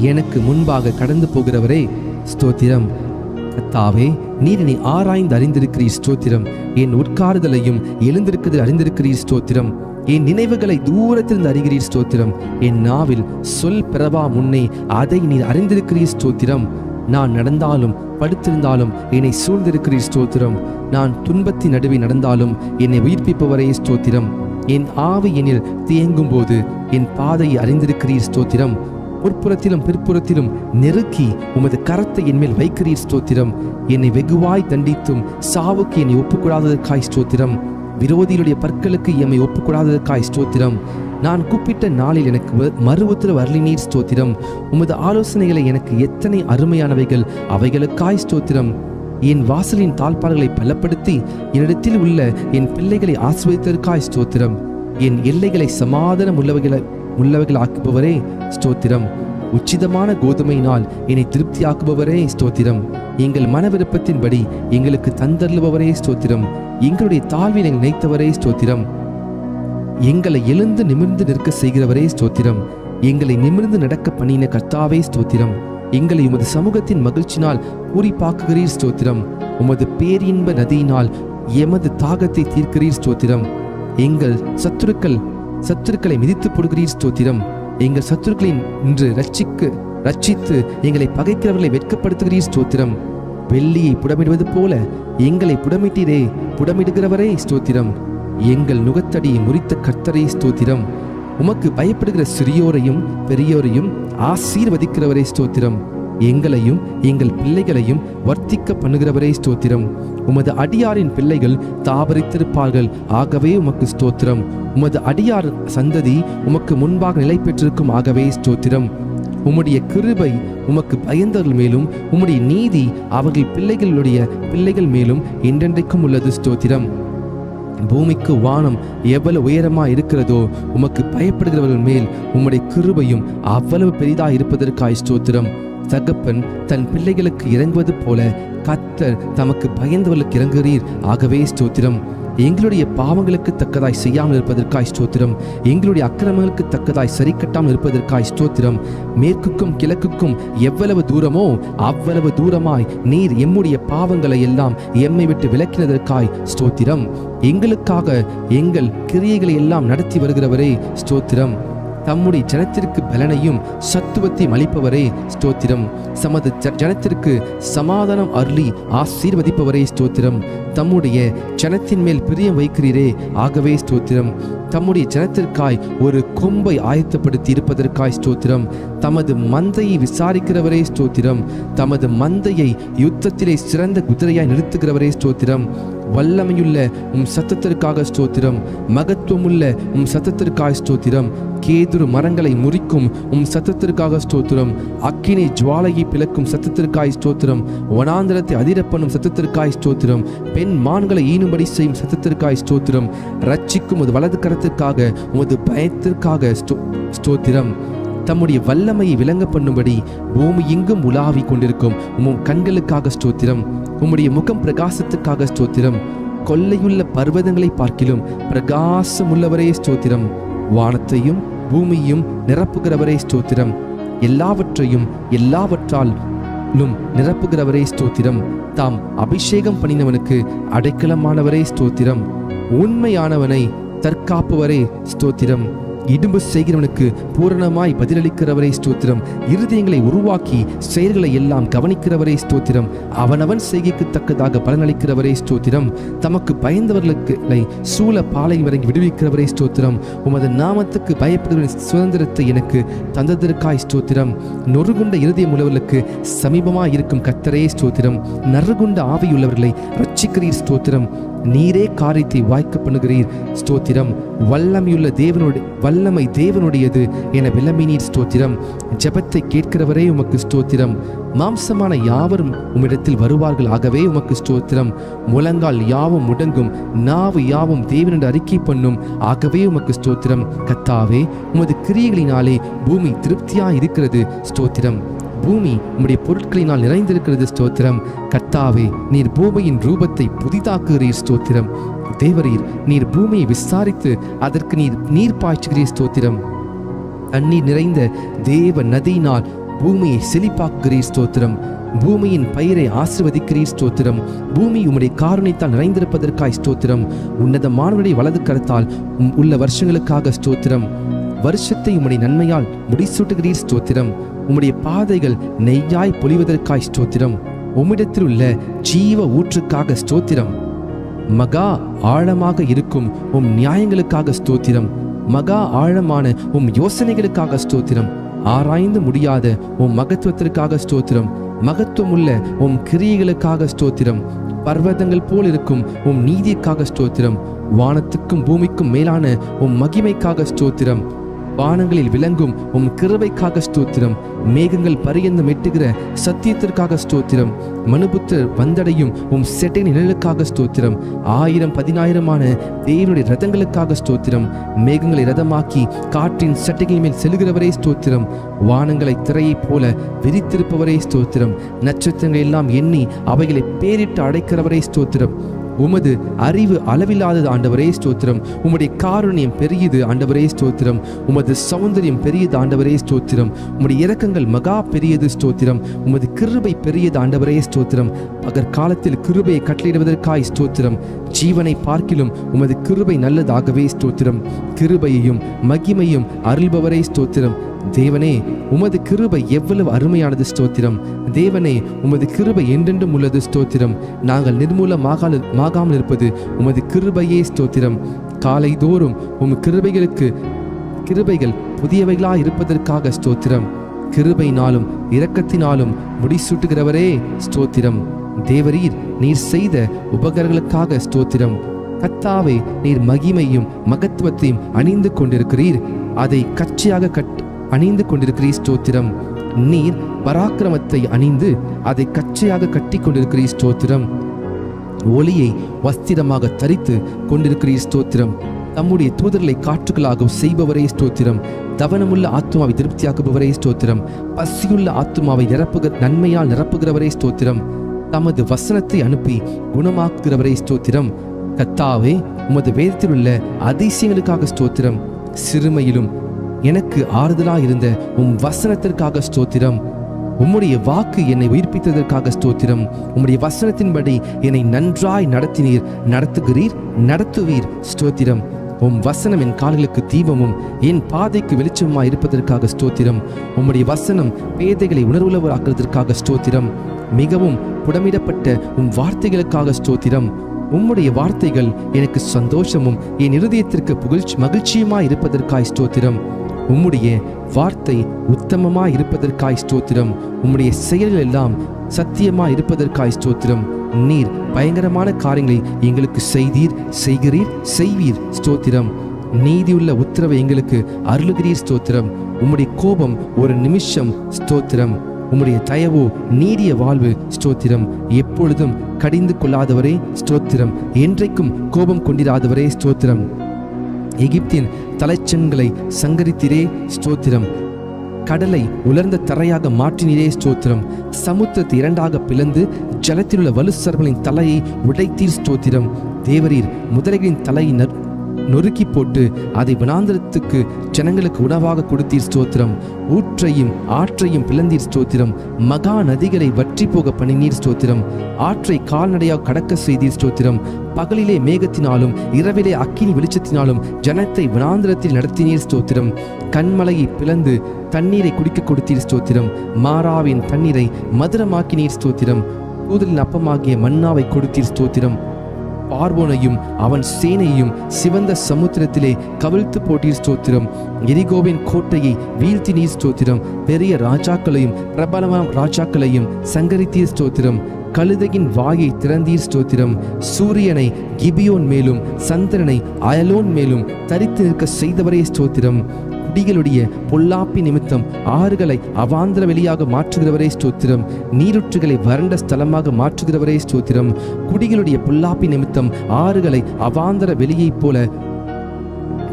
[SPEAKER 1] எனக்கு முன்பாக கடந்து போகிறவரே ஸ்தோத்திரம். கர்த்தாவே, நீர் என்னை ஆராய்ந்து அறிந்திருக்கிறீர் ஸ்தோத்திரம். என் உட்காருதலையும் எழுந்திருக்கிறதை அறிந்திருக்கிறீர் ஸ்தோத்திரம். என் நினைவுகளை தூரத்திலிருந்து அறிகிறீர் ஸ்தோத்திரம். என் நாவில் சொல் பிறவா முன்னே அதை நீர் அறிந்திருக்கிறீர் ஸ்தோத்திரம். நான் நடந்தாலும் படுத்திருந்தாலும் என்னை சூழ்ந்திருக்கிறீர் ஸ்தோத்திரம். நான் துன்பத்தின் நடுவே நடந்தாலும் என்னை உயிர்ப்பிப்பவரே ஸ்தோத்திரம். என் ஆவி என்னில் தேங்கும் போது என் பாதையை அறிந்திருக்கிறீர் ஸ்தோத்திரம். முற்புறத்திலும் பிற்புறத்திலும் நெருக்கி உமது கரத்தை என்மேல் வைக்கிறீர் ஸ்தோத்திரம். என்னை வெகுவாய் தண்டித்தும் சாவுக்கு என்னை ஒப்புக்கூடாததற்காய் ஸ்தோத்திரம். விரோதிகளுடைய பற்களுக்கு எம்மை ஒப்புக்கூடாததற்காய் ஸ்தோத்திரம். நான் கூப்பிட்ட நாளில் எனக்கு மறு உத்தரவு அருளினீர் ஸ்தோத்திரம். உமது ஆலோசனைகளை எனக்கு எத்தனை அருமையானவைகள், அவைகளுக்காய் ஸ்தோத்திரம். என் வாசலின் தாழ்பால்களை பலப்படுத்தி என்னிடத்தில் உள்ள என் பிள்ளைகளை ஆசீர்வதித்ததற்காய் ஸ்தோத்திரம். என் எல்லைகளை சமாதானம் உள்ளவைகளாக்குபவரே ஸ்தோத்திரம். உச்சிதமான கோதுமையினால் என்னை திருப்தியாக்குபவரே ஸ்தோத்திரம். எங்கள் மன விருப்பத்தின்படி எங்களுக்கு தந்தருளுபவரே ஸ்தோத்திரம். எங்களுடைய தாழ்வில் எங்கள் நினைத்தவரே ஸ்தோத்திரம். எங்களை எழுந்து நிமிர்ந்து நிற்க செய்கிறவரே ஸ்தோத்திரம். எங்களை நிமிர்ந்து நடக்க பண்ணின கர்த்தாவே ஸ்தோத்திரம். எங்களை உமது சமூகத்தின் மகிழ்ச்சினால் பூரிப்பாக்குகிறீர் ஸ்தோத்திரம். உமது பேரின்ப நதியினால் எமது தாகத்தை தீர்க்கிறீர் ஸ்தோத்திரம். எங்கள் சத்துருக்களை மிதித்து போடுகிறீர் ஸ்தோத்திரம். எங்கள் சத்துருக்களை இன்று ரட்சித்து எங்களை பகைக்கிறவர்களை வெட்கப்படுத்துகிறீர் ஸ்தோத்திரம். வெள்ளியை புடமிடுவது போல எங்களை புடமிட்டீரே, புடமிடுகிறவரே ஸ்தோத்திரம். எங்கள் நுகத்தடியை முறித்த கர்த்தரே ஸ்தோத்திரம். உமக்கு பயப்படுகிற சிறியோரையும் பெரியோரையும் ஆசீர்வதிக்கிறவரே ஸ்தோத்திரம். எங்களையும் எங்கள் பிள்ளைகளையும் வர்த்திக்க பண்ணுகிறவரே ஸ்தோத்திரம். உமது அடியாரின் பிள்ளைகள் தாபரித்திருப்பார்கள், ஆகவே உமக்கு ஸ்தோத்திரம். உமது அடியார் சந்ததி உமக்கு முன்பாக நிலை பெற்றிருக்கும், ஆகவே ஸ்தோத்திரம். உம்முடைய கிருபை உமக்கு பயந்தவர்கள் மேலும் உம்முடைய நீதி அவர்கள் பிள்ளைகள் மேலும் என்றென்றைக்கும் உள்ளது ஸ்தோத்திரம். பூமிக்கு வானம் எவ்வளவு உயரமா இருக்கிறதோ உமக்கு பயப்படுகிறவர்கள் மேல் உம்முடைய கிருபையும் அவ்வளவு பெரிதா இருப்பதற்காய் ஸ்தோத்திரம். தகப்பன் தன் பிள்ளைகளுக்கு இறங்குவது போல கர்த்தர் தமக்கு பயந்தவர்களுக்கு இறங்குகிறீர், ஆகவே ஸ்தோத்திரம். எங்களுடைய பாவங்களுக்கு தக்கதாய் செய்யாமல் இருப்பதற்காய் ஸ்தோத்திரம். எங்களுடைய அக்கிரமங்களுக்கு தக்கதாய் சரி கட்டாமல் இருப்பதற்காய் ஸ்தோத்திரம். மேற்குக்கும் கிழக்குக்கும் எவ்வளவு தூரமோ அவ்வளவு தூரமாய் நீர் எம்முடைய பாவங்களை எல்லாம் எம்மை விட்டு விலக்கினதற்காய் ஸ்தோத்திரம். எங்களுக்காக எங்கள் கிரியைகளை எல்லாம் நடத்தி வருகிறவரே ஸ்தோத்திரம். தம்முடைய ஜனத்திற்கு பலனையும் சத்துவத்தையும் அளிப்பவரே ஸ்தோத்திரம். சமது ஜனத்திற்கு சமாதானம் அருளி ஆசீர்வதிப்பவரே ஸ்தோத்திரம். தம்முடைய ஜனத்தின் மேல் பிரியம் வைக்கிறீரே, ஆகவே ஸ்தோத்திரம். தம்முடைய ஜனத்திற்காய் ஒரு கொம்பை ஆயத்தப்படுத்தி இருப்பதற்காய் ஸ்தோத்திரம். தமது மந்தையை விசாரிக்கிறவரே ஸ்தோத்திரம். தமது மந்தையை யுத்தத்திலே சிறந்த குதிரையாய் நிறுத்துகிறவரே ஸ்தோத்திரம். வல்லமையுள்ள சத்தத்திற்காக ஸ்தோத்திரம். மகத்துவமுள்ள சத்தத்திற்காக ஸ்தோத்திரம். கேதுரு மரங்களை முறிக்கும் சத்தத்திற்காக ஸ்தோத்திரம். அக்கினி ஜுவாலையை பிளக்கும் சத்தத்திற்காய் ஸ்தோத்திரம். வனாந்திரத்தை அதிரப்பண்ணும் சத்தத்திற்காய் ஸ்தோத்திரம். பெண் மான்களை ஈனும்படி செய்யும் சத்தத்திற்காய் ஸ்தோத்திரம். ரட்சிக்கும் வலது கரத்திற்காக உமது பயத்திற்காக ஸ்தோத்திரம். தம்முடைய வல்லமையை விளங்க பண்ணும்படி பூமி எங்கும் உலாவி கொண்டிருக்கும் உம் கண்களுக்காக ஸ்தோத்திரம். உம்முடைய முகம் பிரகாசத்துக்காக ஸ்தோத்திரம். கொள்ளையுள்ள பர்வதங்களை பார்க்கிலும் பிரகாசமுள்ளவரே ஸ்தோத்திரம். வானத்தையும் பூமியையும் நிரப்புகிறவரே ஸ்தோத்திரம். எல்லாவற்றாலும் நிரப்புகிறவரே ஸ்தோத்திரம். தாம் அபிஷேகம் பண்ணினவனுக்கு அடைக்கலமானவரே ஸ்தோத்திரம். உண்மையானவனை தற்காப்புவரே ஸ்தோத்திரம். இடும்பு செய்கிறவனுக்கு பூரணமாய் பதிலளிக்கிறவரே ஸ்தோத்திரம். இருதயங்களை உருவாக்கி செயல்களை எல்லாம் கவனிக்கிறவரே ஸ்தோத்திரம். அவனவன் செய்கைக்கு தக்கதாக பலனளிக்கிறவரே ஸ்தோத்திரம். தமக்கு பயந்தவர்களை சூழ பாலை வரைக்கும் விடுவிக்கிறவரே ஸ்தோத்திரம். உமது நாமத்துக்கு பயப்படுகிற சுதந்திரத்தை எனக்கு தந்ததற்காய் ஸ்தோத்திரம். நொறுகுண்ட இருதயம் உள்ளவர்களுக்கு சமீபமாய் இருக்கும் கர்த்தரே ஸ்தோத்திரம். நறுகுண்ட ஆவியுள்ளவர்களை ரட்சிக்கிறீர் ஸ்தோத்திரம். நீரே காரியத்தை வாய்க்க பண்ணுகிறீர் ஸ்தோத்திரம். வல்லமை தேவனுடையது என விளம்பினீர் ஸ்தோத்திரம். ஜெபத்தை கேட்கிறவரே உமக்கு ஸ்தோத்திரம். மாம்சமான யாவரும் உம்மிடத்தில் வருவார்கள், ஆகவே உமக்கு ஸ்தோத்திரம். முழங்கால் யாவும் முடங்கும், நாவு யாவும் தேவனோடு அறிக்கை பண்ணும், ஆகவே உமக்கு ஸ்தோத்திரம். கர்த்தாவே, உமது கிரியைகளினாலே பூமி திருப்தியா இருக்கிறது ஸ்தோத்திரம். பூமி உம்முடைய பொருட்களினால் நிறைந்திருக்கிறது ஸ்தோத்திரம். கர்த்தாவே, நீர் பூமியின் ரூபத்தை புதிதாக்குகிறீர் ஸ்தோத்திரம். தேவரீர், நீர் பூமியை விசாரித்து அதற்கு நீர் பாய்ச்சுகிறீர் ஸ்தோத்திரம். தண்ணீர் நிறைந்த தேவ நதியினால் பூமியை செழிப்பாக்குகிறீர் ஸ்தோத்திரம். பூமியின் பயிரை ஆசீர்வதிக்கிறீர் ஸ்தோத்திரம். பூமி உம்முடைய காருண்யத்தால் நிறைந்திருப்பதற்காய் ஸ்தோத்திரம். உன்னதமானவருடைய வலது கரத்தால் உள்ள வருஷங்களுக்காக ஸ்தோத்திரம். வருஷத்தை உம்முடைய நன்மையால் முடிசூட்டுகிறீர் ஸ்தோத்திரம். உம்முடைய பாதைகள் நெய்யாய் பொழிவதற்காய் ஸ்தோத்திரம். உம்மிடத்தில் உள்ள ஜீவ ஊற்றுக்காக ஸ்தோத்திரம். மகா ஆழமாக இருக்கும் உம் நியாயங்களுக்காக ஸ்தோத்திரம். மகா ஆழமான உம் யோசனைகளுக்காக ஸ்தோத்திரம். ஆராய்ந்து முடியாத உம் மகத்துவத்திற்காக ஸ்தோத்திரம். மகத்துவமுள்ள உம் கிரியைகளுக்காக ஸ்தோத்திரம். பர்வதங்கள் போல் இருக்கும் உம் நீதிக்காக ஸ்தோத்திரம். வானத்துக்கும் பூமிக்கும் மேலான உம் மகிமைக்காக ஸ்தோத்திரம். வானங்களில் விளங்கும் உம் கிருபைக்காக ஸ்தோத்திரம். மேகங்கள் பரியந்தம் எட்டுகிற சத்தியத்திற்காக ஸ்தோத்திரம். மனுபுத்தர் வந்தடையும் உம் செட்டை நிழலுக்காக ஸ்தோத்திரம். 1000-10,000 தேவனுடைய ரதங்களுக்காக ஸ்தோத்திரம். மேகங்களை ரதமாக்கி காற்றின் சட்டைகள் மேல் செல்கிறவரே ஸ்தோத்திரம். வானங்களை திரையைப் போல விரித்திருப்பவரே ஸ்தோத்திரம். நட்சத்திரங்கள் எல்லாம் எண்ணி அவைகளை பேரிட்டு அடைக்கிறவரே ஸ்தோத்திரம். உமது அறிவு அளவில்லாதது ஆண்டவரே ஸ்தோத்திரம். உம்முடைய காருண்யம் பெரியது ஆண்டவரே ஸ்தோத்திரம். உமது சௌந்தரியம் பெரியது ஆண்டவரே ஸ்தோத்திரம். உம்முடைய இரக்கங்கள் மகா பெரியது ஸ்தோத்திரம். உமது கிருபை பெரியது ஆண்டவரே ஸ்தோத்திரம். பகற்காலத்தில் கிருபையை கட்டளையிடுவதற்காய் ஸ்தோத்திரம். ஜீவனை பார்க்கிலும் உமது கிருபை நல்லதாகவே ஸ்தோத்திரம். கிருபையையும் மகிமையும் அருள்பவரே ஸ்தோத்திரம். தேவனே, உமது கிருபை எவ்வளவு அருமையானது ஸ்தோத்திரம். தேவனே, உமது கிருபை என்றென்றும் உள்ளது ஸ்தோத்திரம். நாங்கள் நிர்மூலமாகாமல் இருப்பது உமது கிருபையே ஸ்தோத்திரம். காலை தோறும் உம் கிருபைகள் புதியவைகளாய் இருப்பதற்காக ஸ்தோத்திரம். கிருபையினாலும் இரக்கத்தினாலும் முடிசூட்டுகிறவரே ஸ்தோத்திரம். தேவரீர், நீர் செய்த உபகாரங்களுக்காக ஸ்தோத்திரம். கர்த்தாவே, நீர் மகிமையும் மகத்துவத்தையும் அணிந்து கொண்டிருக்கிறீர். அதை கச்சையாக அணிந்து கொண்டிருக்கிறீர் ஸ்தோத்திரம். நீர் பராக்கிரமத்தை அணிந்து அதை கச்சையாக கட்டி கொண்டிருக்கிறீர் ஸ்தோத்திரம். ஒளியை வஸ்திரமாக தரித்து கொண்டிருக்கிறீர் ஸ்தோத்திரம். தம்முடைய தூதர்களை காற்றுகளாக செய்பவரே ஸ்தோத்திரம். தவனமுள்ள ஆத்மாவை திருப்தியாக்குபவரே ஸ்தோத்திரம். பசியுள்ள ஆத்மாவை நன்மையால் நிரப்புகிறவரே ஸ்தோத்திரம். தமது வசனத்தை அனுப்பி குணமாக்குகிறவரே ஸ்தோத்திரம். கர்த்தாவே, உமது வேதத்தில் உள்ள அதிசயங்களுக்காக ஸ்தோத்திரம். சிறுமையிலும் எனக்கு ஆறுதலாய் இருந்த உம் வசனத்திற்காக ஸ்தோத்திரம். உம்முடைய வாக்கு என்னை உயிர்ப்பித்ததற்காக ஸ்தோத்திரம். உம்முடைய வசனத்தின்படி என்னை நன்றாய் நடத்துவீர் ஸ்தோத்திரம். உம் வசனம் என் கால்களுக்கு தீபமும் என் பாதைக்கு வெளிச்சமாய் இருப்பதற்காக ஸ்தோத்திரம். உம்முடைய வசனம் பேதைகளை உணர்வுள்ளவராக்குவதற்காக ஸ்தோத்திரம். மிகவும் புடமிடப்பட்ட உம் வார்த்தைகளுக்காக ஸ்தோத்திரம். உம்முடைய வார்த்தைகள் எனக்கு சந்தோஷமும் என் இருதயத்திற்கு மகிழ்ச்சியுமாய் இருப்பதற்காய் ஸ்தோத்திரம். உம்முடைய வார்த்தை உத்தமமாய் இருப்பதற்காய் ஸ்தோத்திரம். உம்முடைய செயல்கள் எல்லாம் சத்தியமாய் இருப்பதற்காய் ஸ்தோத்திரம். நீர் பயங்கரமான காரியங்களை எங்களுக்கு செய்வீர் ஸ்தோத்திரம். நீதியுள்ள உத்தரவை எங்களுக்கு அருளுகிறீர் ஸ்தோத்திரம். உம்முடைய கோபம் ஒரு நிமிஷம் ஸ்தோத்திரம். உம்முடைய தயவோ நீடிய வாழ்வு ஸ்தோத்திரம். எப்பொழுதும் கடிந்து கொள்ளாதவரே ஸ்தோத்திரம். என்றைக்கும் கோபம் கொண்டிராதவரே ஸ்தோத்திரம். எகிப்தின் தலைச்சன்களை சங்கரித்திரே ஸ்தோத்திரம். கடலை உலர்ந்த தரையாக மாற்றினீரே ஸ்தோத்திரம். சமுத்திரத்தை இரண்டாக பிளந்து ஜலத்திலுள்ள வலுசர்களின் தலையை உடைத்தீர் ஸ்தோத்திரம். தேவரீர் முதலைகளின் தலையை நொறுக்கி போட்டு அதை வனாந்திரத்துக்கு ஜனங்களுக்கு உணவாக கொடுத்தீர் ஸ்தோத்திரம். ஊற்றையும் ஆற்றையும் பிளந்தீர் ஸ்தோத்திரம். மகா நதிகளை வற்றி போக பண்ணினீர் ஸ்தோத்திரம். ஆற்றை கால்நடையாக கடக்க செய்தீர் ஸ்தோத்திரம். பகலிலே மேகத்தினாலும் இரவிலே அக்கினி வெளிச்சத்தினாலும் ஜனத்தை வனாந்திரத்தில் நடத்தினீர் ஸ்தோத்திரம். கண்மலையை பிளந்து தண்ணீரை குடிக்க கொடுத்தீர் ஸ்தோத்திரம். மாறாவின் தண்ணீரை மதுரமாக்கினீர் ஸ்தோத்திரம். கூதலின் அப்பமாகிய மன்னாவை கொடுத்தீர் ஸ்தோத்திரம். பார்வோனையும் அவன் சேனையும் சிவந்த சமுத்திரத்திலே கவிழ்த்து போட்டீர் ஸ்தோத்திரம். எரிகோவின் கோட்டையை வீழ்த்தினீர் ஸ்தோத்திரம். பெரிய ராஜாக்களையும் பிரபலமான ராஜாக்களையும் சங்கரித்தீர் ஸ்தோத்திரம். கழுதையின் வாயை திறந்தீர் ஸ்தோத்திரம். சூரியனை கிபியோன் மேலும் சந்திரனை அயலோன் மேலும் தரித்து நிற்க செய்தவரே ஸ்தோத்திரம். குடிகளுடைய பொல்லாப்பி நிமித்தம் ஆறுகளை அவாந்திர வெளியாக மாற்றுகிறவரே ஸ்தோத்திரம். நீருற்றுகளை வறண்ட ஸ்தலமாக மாற்றுகிறவரே ஸ்தோத்திரம். குடிகளுடைய பொல்லாப்பி நிமித்தம் ஆறுகளை அவாந்திர வெளியைப் போல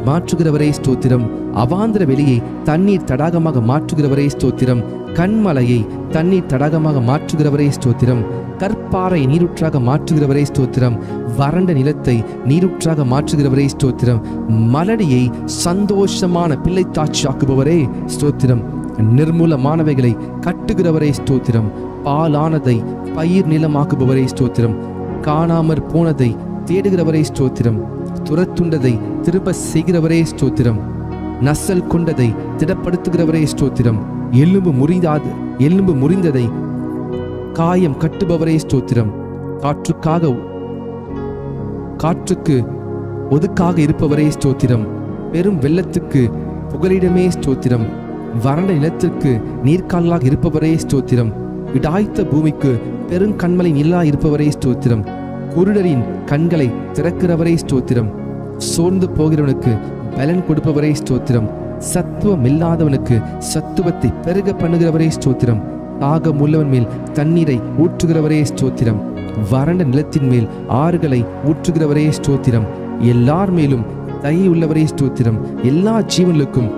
[SPEAKER 1] மாற்றுகிறவரே ஸ்தோத்திரம். அவாந்திர வெளியை தண்ணீர் தடாகமாக மாற்றுகிறவரே ஸ்தோத்திரம். கண்மலையை தண்ணீர் தடாகமாக மாற்றுகிறவரே ஸ்தோத்திரம். கற்பாறை நீருற்றாக மாற்றுகிறவரே ஸ்தோத்திரம். வறண்ட நிலத்தை நீருற்றாக மாற்றுகிறவரே ஸ்தோத்திரம். மலடியை சந்தோஷமான பிள்ளைத்தாட்சியாக்குபவரே ஸ்தோத்திரம். நிர்மூலமானவைகளை கட்டுகிறவரே ஸ்தோத்திரம். பாலானதை பயிர் நிலமாக்குபவரே ஸ்தோத்திரம். காணாமற் போனதை தேடுகிறவரே ஸ்தோத்திரம். துரத்துண்டதை திரும்ப செய்கிறவரே ஸ்தோத்திரம். நசல் கொண்டதை திடப்படுத்துகிறவரே ஸ்தோத்திரம். எலும்பு முறிந்ததை காயம் கட்டுபவரே ஸ்தோத்திரம். காற்றுக்கு ஒதுக்காக இருப்பவரே ஸ்தோத்திரம். பெரும் வெள்ளத்துக்கு புகலிடமே ஸ்தோத்திரம். வறண்ட நிலத்திற்கு நீர்க்கால்களாக இருப்பவரே ஸ்தோத்திரம். இடாய்த்த பூமிக்கு பெருங்கண்மலை நிலா இருப்பவரே ஸ்தோத்திரம். குருடரின் கண்களை திறக்கிறவரே ஸ்தோத்திரம். சோர்ந்து போகிறவனுக்கு பலன் கொடுப்பவரே ஸ்தோத்திரம். சத்துவம் இல்லாதவனுக்கு சத்துவத்தை பெருக பண்ணுகிறவரே ஸ்தோத்திரம். தாகம் உள்ளவன் மேல் தண்ணீரை ஊற்றுகிறவரே ஸ்தோத்திரம். வறண்ட நிலத்தின் மேல் ஆறுகளை ஊற்றுகிறவரே ஸ்தோத்திரம். எல்லார் மேலும் தயை உள்ளவரே ஸ்தோத்திரம். எல்லா ஜீவனுக்கும்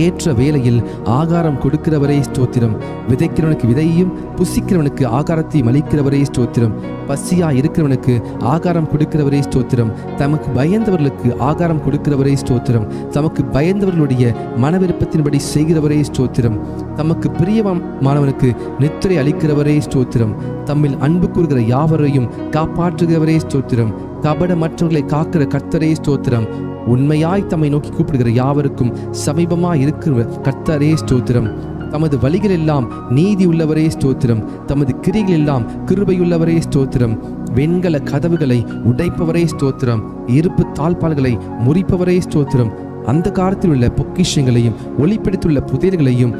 [SPEAKER 1] ஏற்ற வேளையில் ஆகாரம் கொடுக்கிறவரே ஸ்தோத்திரம். விதைக்கிறவனுக்கு விதையையும் புசிக்கிறவனுக்கு ஆகாரத்தையும் அளிக்கிறவரே ஸ்தோத்திரம். பசியா இருக்கிறவனுக்கு ஆகாரம் கொடுக்கிறவரே ஸ்தோத்திரம். தமக்கு பயந்தவர்களுக்கு ஆகாரம் கொடுக்கிறவரே ஸ்தோத்திரம். தமக்கு பயந்தவர்களுடைய மனவிருப்பத்தின்படி செய்கிறவரே ஸ்தோத்திரம். தமக்கு பிரியமானவனுக்கு நித்திரை அளிக்கிறவரே ஸ்தோத்திரம். தம்மில் அன்பு கூறுகிற யாவரையும் காப்பாற்றுகிறவரே ஸ்தோத்திரம். கபடமற்றவர்களை காக்கிற கர்த்தரே ஸ்தோத்திரம். உண்மையாய் தம்மை நோக்கி கூப்பிடுகிற யாவருக்கும் சமீபமாய் இருக்கிற கர்த்தரே ஸ்தோத்திரம். தமது வழிகள் எல்லாம் நீதி உள்ளவரே ஸ்தோத்திரம். தமது கிரிகள் எல்லாம் கிருபையுள்ளவரே ஸ்தோத்திரம். வெண்கல கதவுகளை உடைப்பவரே ஸ்தோத்திரம். இருப்பு தாழ்பால்களை முறிப்பவரே ஸ்தோத்திரம். அந்த காலத்தில் உள்ள பொக்கிஷங்களையும் ஒளிப்பிடித்துள்ள புதையல்களையும்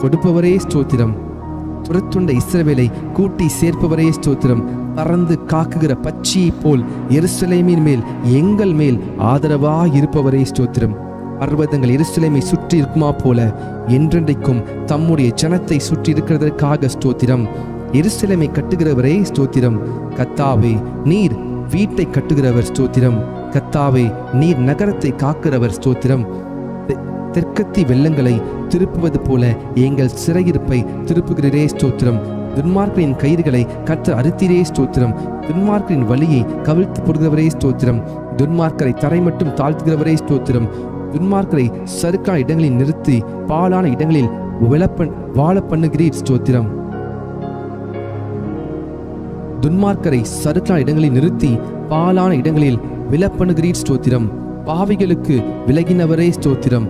[SPEAKER 1] கொடுப்பவரே ஸ்தோத்திரம். துரத்துண்ட இஸ்ரவேலை கூட்டி சேர்ப்பவரே ஸ்தோத்திரம். பறந்து காக்குகிற பட்சியை போல் எருசலேமின் மேல் எங்கள் மேல் ஆதரவாய் இருப்பவரே ஸ்தோத்திரம். பர்வதங்கள் எருசலேமை சுற்றி இருக்குமா போல என்றென்றைக்கும் தம்முடைய ஜனத்தை சுற்றி இருக்கிறதற்காக ஸ்தோத்திரம். எருசலேமை கட்டுகிறவரே ஸ்தோத்திரம். கர்த்தாவே, நீர் வீட்டை கட்டுகிறவர் ஸ்தோத்திரம். கர்த்தாவே, நீர் நகரத்தை காக்கிறவர் ஸ்தோத்திரம். தெற்கத்தி வெள்ளங்களை திருப்புவது போல எங்கள் சிறையிருப்பை திருப்புகிறே ஸ்தோத்திரம். துன்மார்க்கரின் கயிறுகளை கர்த்தர் அறுத்தீரே ஸ்தோத்திரம். துன்மார்க்கரின் வழியை கவிழ்த்து போடுகிறவரே ஸ்தோத்திரம். துன்மார்க்கரை தரை மட்டும் தாழ்த்துகிறவரே ஸ்தோத்திரம். துன்மார்க்கரை சறுக்கான இடங்களில் நிறுத்தி பாலான இடங்களில் வாழ பண்ணுகிறீர் ஸ்தோத்திரம். துன்மார்க்கரை சறுக்கான இடங்களில் நிறுத்தி பாலான இடங்களில் விழப்பண்ணுகிறீர் ஸ்தோத்திரம். பாவிகளுக்கு விலகினவரே ஸ்தோத்திரம்.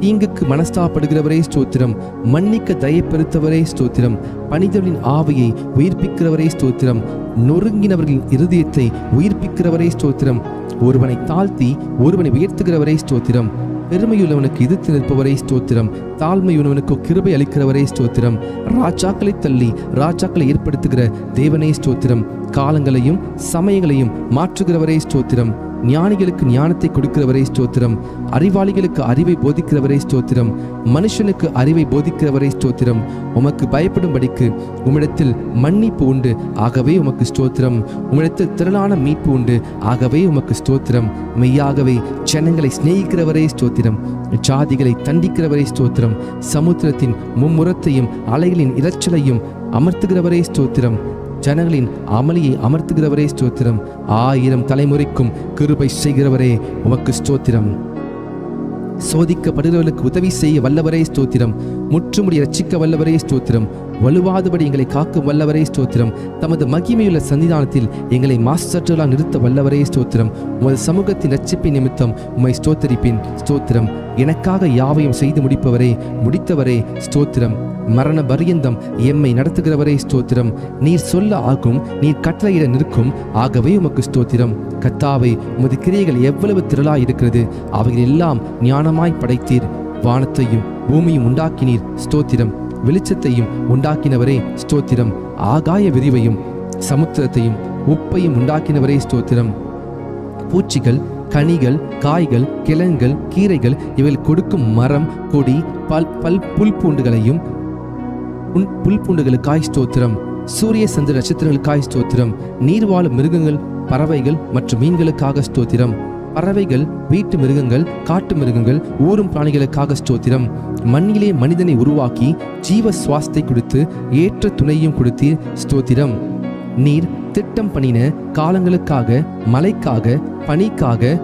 [SPEAKER 1] தீங்குக்கு மனஸ்தாப்படுகிறவரே ஸ்தோத்திரம். மன்னிக்க தயப்பெருத்தவரே ஸ்தோத்திரம். பணிதலின் ஆவியை உயிர்ப்பிக்கிறவரே ஸ்தோத்திரம். நொறுங்கினவர்களின் இருதயத்தை உயிர்ப்பிக்கிறவரே ஸ்தோத்திரம். ஒருவனை தாழ்த்தி ஒருவனை உயர்த்துகிறவரே ஸ்தோத்திரம். பெருமையுள்ளவனுக்கு எதிர்த்து நிற்பவரே ஸ்தோத்திரம். தாழ்மையுள்ளவனுக்கு கிருபை அளிக்கிறவரே ஸ்தோத்திரம். ராஜாக்களை தள்ளி ராஜாக்களை ஏற்படுத்துகிற தேவனே ஸ்தோத்திரம். காலங்களையும் சமயங்களையும் மாற்றுகிறவரே ஸ்தோத்திரம். ஞானிகளுக்கு ஞானத்தை கொடுக்கிறவரே ஸ்தோத்திரம். அறிவாளிகளுக்கு அறிவை போதிக்கிறவரே ஸ்தோத்திரம். மனுஷனுக்கு அறிவை போதிக்கிறவரே ஸ்தோத்திரம். உமக்கு பயப்படும்படிக்கு உம்மிடத்தில் மன்னிப்பு உண்டு, ஆகவே உமக்கு ஸ்தோத்திரம். உம்மிடத்தில் திரளான மீட்பு உண்டு, ஆகவே உமக்கு ஸ்தோத்திரம். மெய்யாகவே ஜனங்களை சிநேகிக்கிறவரே ஸ்தோத்திரம். ஜாதிகளை தண்டிக்கிறவரே ஸ்தோத்திரம். சமுத்திரத்தின் மும்முரத்தையும் அலைகளின் இரைச்சலையும் அமர்த்துகிறவரே ஸ்தோத்திரம். ஜனங்களின் அமளியை அமர்த்துகிறவரே ஸ்தோத்திரம். 1000 தலைமுறைக்கும் கிருபை செய்கிறவரே உமக்கு ஸ்தோத்திரம். சோதிக்கப்படுகிறவர்களுக்கு உதவி செய்ய வல்லவரே ஸ்தோத்திரம். முற்றுமுடி ரட்சிக்க வல்லவரே ஸ்தோத்திரம். வலுவாதபடி எங்களை காக்கும் வல்லவரே ஸ்தோத்திரம். தமது மகிமையுள்ள சன்னிதானத்தில் எங்களை மாசற்றலாக நிறுத்த வல்லவரே ஸ்தோத்திரம். உமது சமூகத்தின் ரட்சிப்பின் நிமித்தம் உம்மை ஸ்தோத்தரிப்பின் ஸ்தோத்திரம். எனக்காக யாவையும் செய்து முடித்தவரே ஸ்தோத்திரம். மரண பரியந்தம் எம்மை நடத்துகிறவரே ஸ்தோத்திரம். நீர் சொல்ல ஆகும், நீர் கட்டளையிட நிற்கும், ஆகவே உமக்கு ஸ்தோத்திரம். கர்த்தாவே, உமது கிரியைகள் எவ்வளவு திரளாய் இருக்கிறது. அவைகள் எல்லாம் ஞானமாய் படைத்தீர். வானத்தையும் பூமியும் உண்டாக்கினீர் ஸ்தோத்திரம். வெளிச்சத்தையும் உண்டாக்கினவரே ஸ்தோத்திரம். ஆகாய விரிவையும் சமுத்திரத்தையும் உப்பையும் உண்டாக்கினவரே ஸ்தோத்திரம். பூச்சிகள், கனிகள், காய்கள், கிழங்குகள், கீரைகள் இவைகள் கொடுக்கும் மரம், கொடி, புல் பூண்டுகளையும் புல் பூண்டுகளுக்காய் ஸ்தோத்திரம். சூரிய சந்திர நட்சத்திரங்களுக்காய் ஸ்தோத்திரம். நீர் வாழும் மிருகங்கள், பறவைகள் மற்றும் மீன்களுக்காக ஸ்தோத்திரம். பறவைகள், வீட்டு மிருகங்கள், காட்டு மிருகங்கள், ஊரும் பிராணிகளுக்காக ஸ்தோத்திரம். மண்ணிலே மனிதனை உருவாக்கி ஜீவ சுவாசத்தை கொடுத்து ஏற்ற துணையும் கொடுத்து ஸ்தோத்திரம். நீர் திட்டம் பண்ணின காலங்களுக்காக, மழைக்காக, பனிக்காக,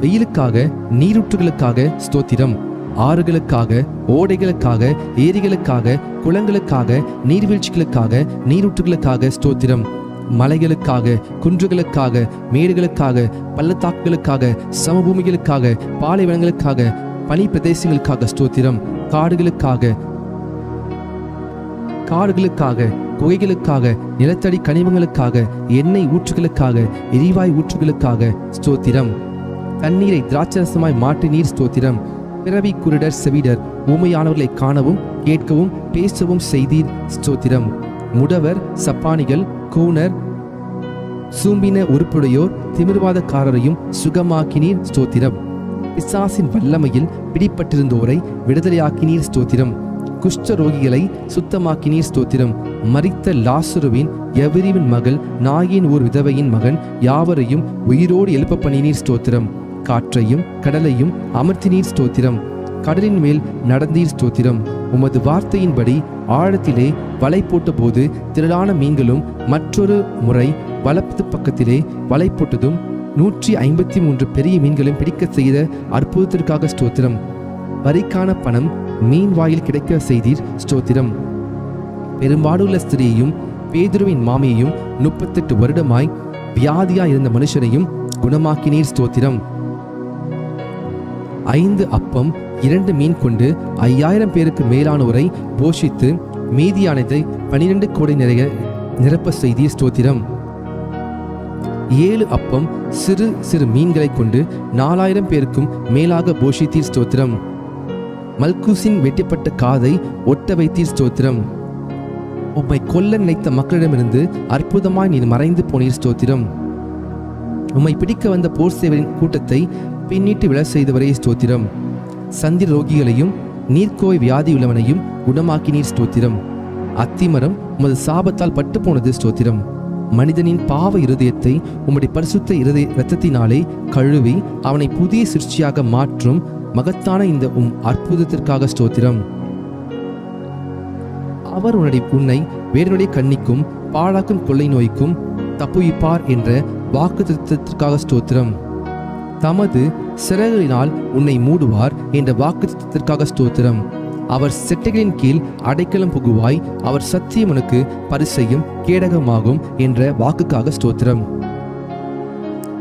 [SPEAKER 1] வெயிலுக்காக, நீரூற்றுகளுக்காக ஸ்தோத்திரம். ஆறுகளுக்காக, ஓடைகளுக்காக, ஏரிகளுக்காக, குளங்களுக்காக, நீர்வீழ்ச்சிகளுக்காக, நீரூற்றுகளுக்காக ஸ்தோத்திரம். மலைகளுக்காக, குன்றுகளுக்காக, மேடுகளுக்காக, பள்ளத்தாக்குகளுக்காக, சமபூமிகளுக்காக, பாலைவனங்களுக்காக, பனி பிரதேசங்களுக்காக ஸ்தோத்திரம். காடுகளுக்காக குகைகளுக்காக, நிலத்தடி கனிமங்களுக்காக, எண்ணெய் ஊற்றுகளுக்காக, எரிவாய் ஊற்றுகளுக்காக ஸ்தோத்திரம். தண்ணீரை திராட்சரசமாய் மாற்றினீர் ஸ்தோத்திரம். பிறவி குருடர் செவிடர் ஊமையானவர்களை காணவும் கேட்கவும் பேசவும் செய்தீர் ஸ்தோத்திரம். முடவர், சப்பானிகள், கூனர், சூம்பின உறுப்புடையோர், திமிர்வாதக்காரரையும் சுகமாக்கினீர் ஸ்தோத்திரம். பிசாசின் வல்லமையில் பிடிப்பட்டிருந்தோரை விடுதலையாக்கினீர் ஸ்தோத்திரம். குஷ்ட ரோகிகளை சுத்தமாக்கினீர் ஸ்தோத்திரம். மரித்த லாசருவின் எவரிவின் மகள் நாயின் ஓர் விதவையின் மகன் யாவரையும் உயிரோடு எழுப்ப பண்ணினீர் ஸ்தோத்திரம். காற்றையும் கடலையும் அமர்த்தினீர் ஸ்தோத்திரம். கடலின் மேல் நடந்தீர் ஸ்தோத்திரம். உமது வார்த்தையின்படி ஆழத்திலே வலை போட்ட போது திரளான மீன்களும் மற்றொரு முறை வலது பக்கத்திலே வலை போட்டதும் 153 பெரிய மீன்களையும் பிடிக்க செய்த அற்புதத்திற்காக ஸ்தோத்திரம். வரிக்கான பணம் மீன் வாயில் கிடைக்க செய்தீர் ஸ்தோத்திரம். பெரும்பாடுள்ள ஸ்திரீயையும் பேதுருவின் மாமியையும் 38 வருடமாய் வியாதியாய் இருந்த மனுஷனையும் குணமாக்கினீர் ஸ்தோத்திரம். 5 அப்பம் 2 மீன் கொண்டு 5000 பேருக்கு மேலானோரை போஷித்து மீதியானதை 12 கோடை நிறைய நிரப்ப செய்தீர் ஸ்தோத்திரம். 7 அப்பம் சிறு சிறு மீன்களை கொண்டு 4000 பேருக்கும் மேலாக போஷித்தீர் ஸ்தோத்திரம். மல்கூசின் வெட்டப்பட்ட காதை ஒட்ட வைத்தீர் ஸ்தோத்திரம். உம்மை கொல்ல நினைத்த மக்களிடமிருந்து அற்புதமாய் நீர் மறைந்து போனீர் ஸ்தோத்திரம். உம்மை பிடிக்க வந்த போர் சேவரின் கூட்டத்தை பின்னிட்டு விழ செய்தவரே ஸ்தோத்திரம். சந்திர ரோகிகளையும் நீர்க்கோய் வியாதியுள்ளவனையும் குணமாக்கினீர் ஸ்தோத்திரம். அத்திமரம் உமது சாபத்தால் பட்டு போனது ஸ்தோத்திரம். மனிதனின் பாவ இருதயத்தை உம்முடைய பரிசுத்த இரத்தத்தினாலே கழுவி அவனை புதிய சிருஷ்டியாக மாற்றும் மகத்தான இந்த அற்புதத்திற்காக ஸ்தோத்திரம். அவர் உன்னை வேறனுடைய கண்ணிக்கும் பாழாக்கும் கொள்ளை நோய்க்கும் தப்புவிப்பார் என்ற வாக்குத்தத்தத்திற்காக ஸ்தோத்திரம். தமது சிறகுகளினால் உன்னை மூடுவார் என்ற வாக்குத்தத்தத்திற்காக ஸ்தோத்திரம். அவர் செட்டைகளின் கீழ் அடைக்கலம் புகுவாய், அவர் சத்தியம் உனக்கு பரிசையும் கேடகமாகும் என்ற வாக்குக்காக ஸ்தோத்திரம்.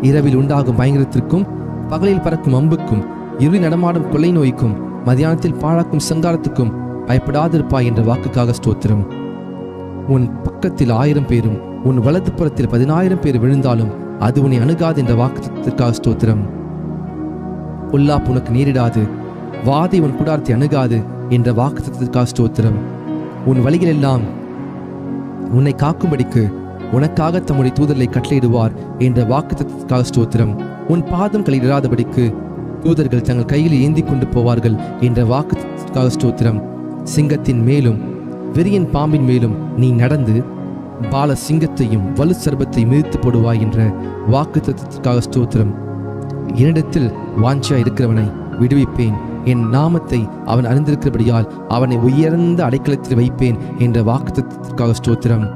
[SPEAKER 1] இரவில் உண்டாகும் பயங்கரத்திற்கும் பகலில் பறக்கும் அம்புக்கும் இருளில் நடமாடும் கொள்ளை நோய்க்கும் மதியானத்தில் பாழாக்கும் சங்காரத்துக்கும் பயப்படாதிருப்பாய் என்ற வாக்குக்காக ஸ்தோத்திரம். உன் பக்கத்தில் 1000 பேரும் உன் வலது புறத்தில் 10000 பேர் விழுந்தாலும் அது உன்னை அணுகாது என்ற வாக்குத்தத்திற்காக ஸ்தோத்திரம். பொல்லாப்பு உனக்கு நேரிடாது, வாதை உன் கூடாரத்தை அணுகாது என்ற வாக்குத்தத்திற்காக ஸ்தோத்திரம். உன் வழிகளெல்லாம் உன்னை காக்கும்படிக்கு உனக்காக தம்முடைய தூதர்களை கட்டளையிடுவார் என்ற வாக்குத்தத்திற்காக ஸ்தோத்திரம். உன் பாதம் களையிடாதபடிக்கு தூதர்கள் தங்கள் கையில் ஏந்தி கொண்டு போவார்கள் என்ற வாக்குத்தத்திற்காக ஸ்தோத்திரம். சிங்கத்தின் மேலும் வெறியன் பாம்பின் மேலும் நீ நடந்து பால சிங்கத்தையும் வலு சர்பத்தை மிதித்து போடுவாய் என்ற வாக்குத்தத்திற்காக ஸ்தோத்திரம். என்னிடத்தில் வாஞ்சியா இருக்கிறவனை விடுவிப்பேன், என் நாமத்தை அவன் அறிந்திருக்கிறபடியால் அவனை உயர்ந்த அடைக்கலத்தில் வைப்பேன் என்ற வாக்குத்தத்திற்காக ஸ்தோத்திரம்.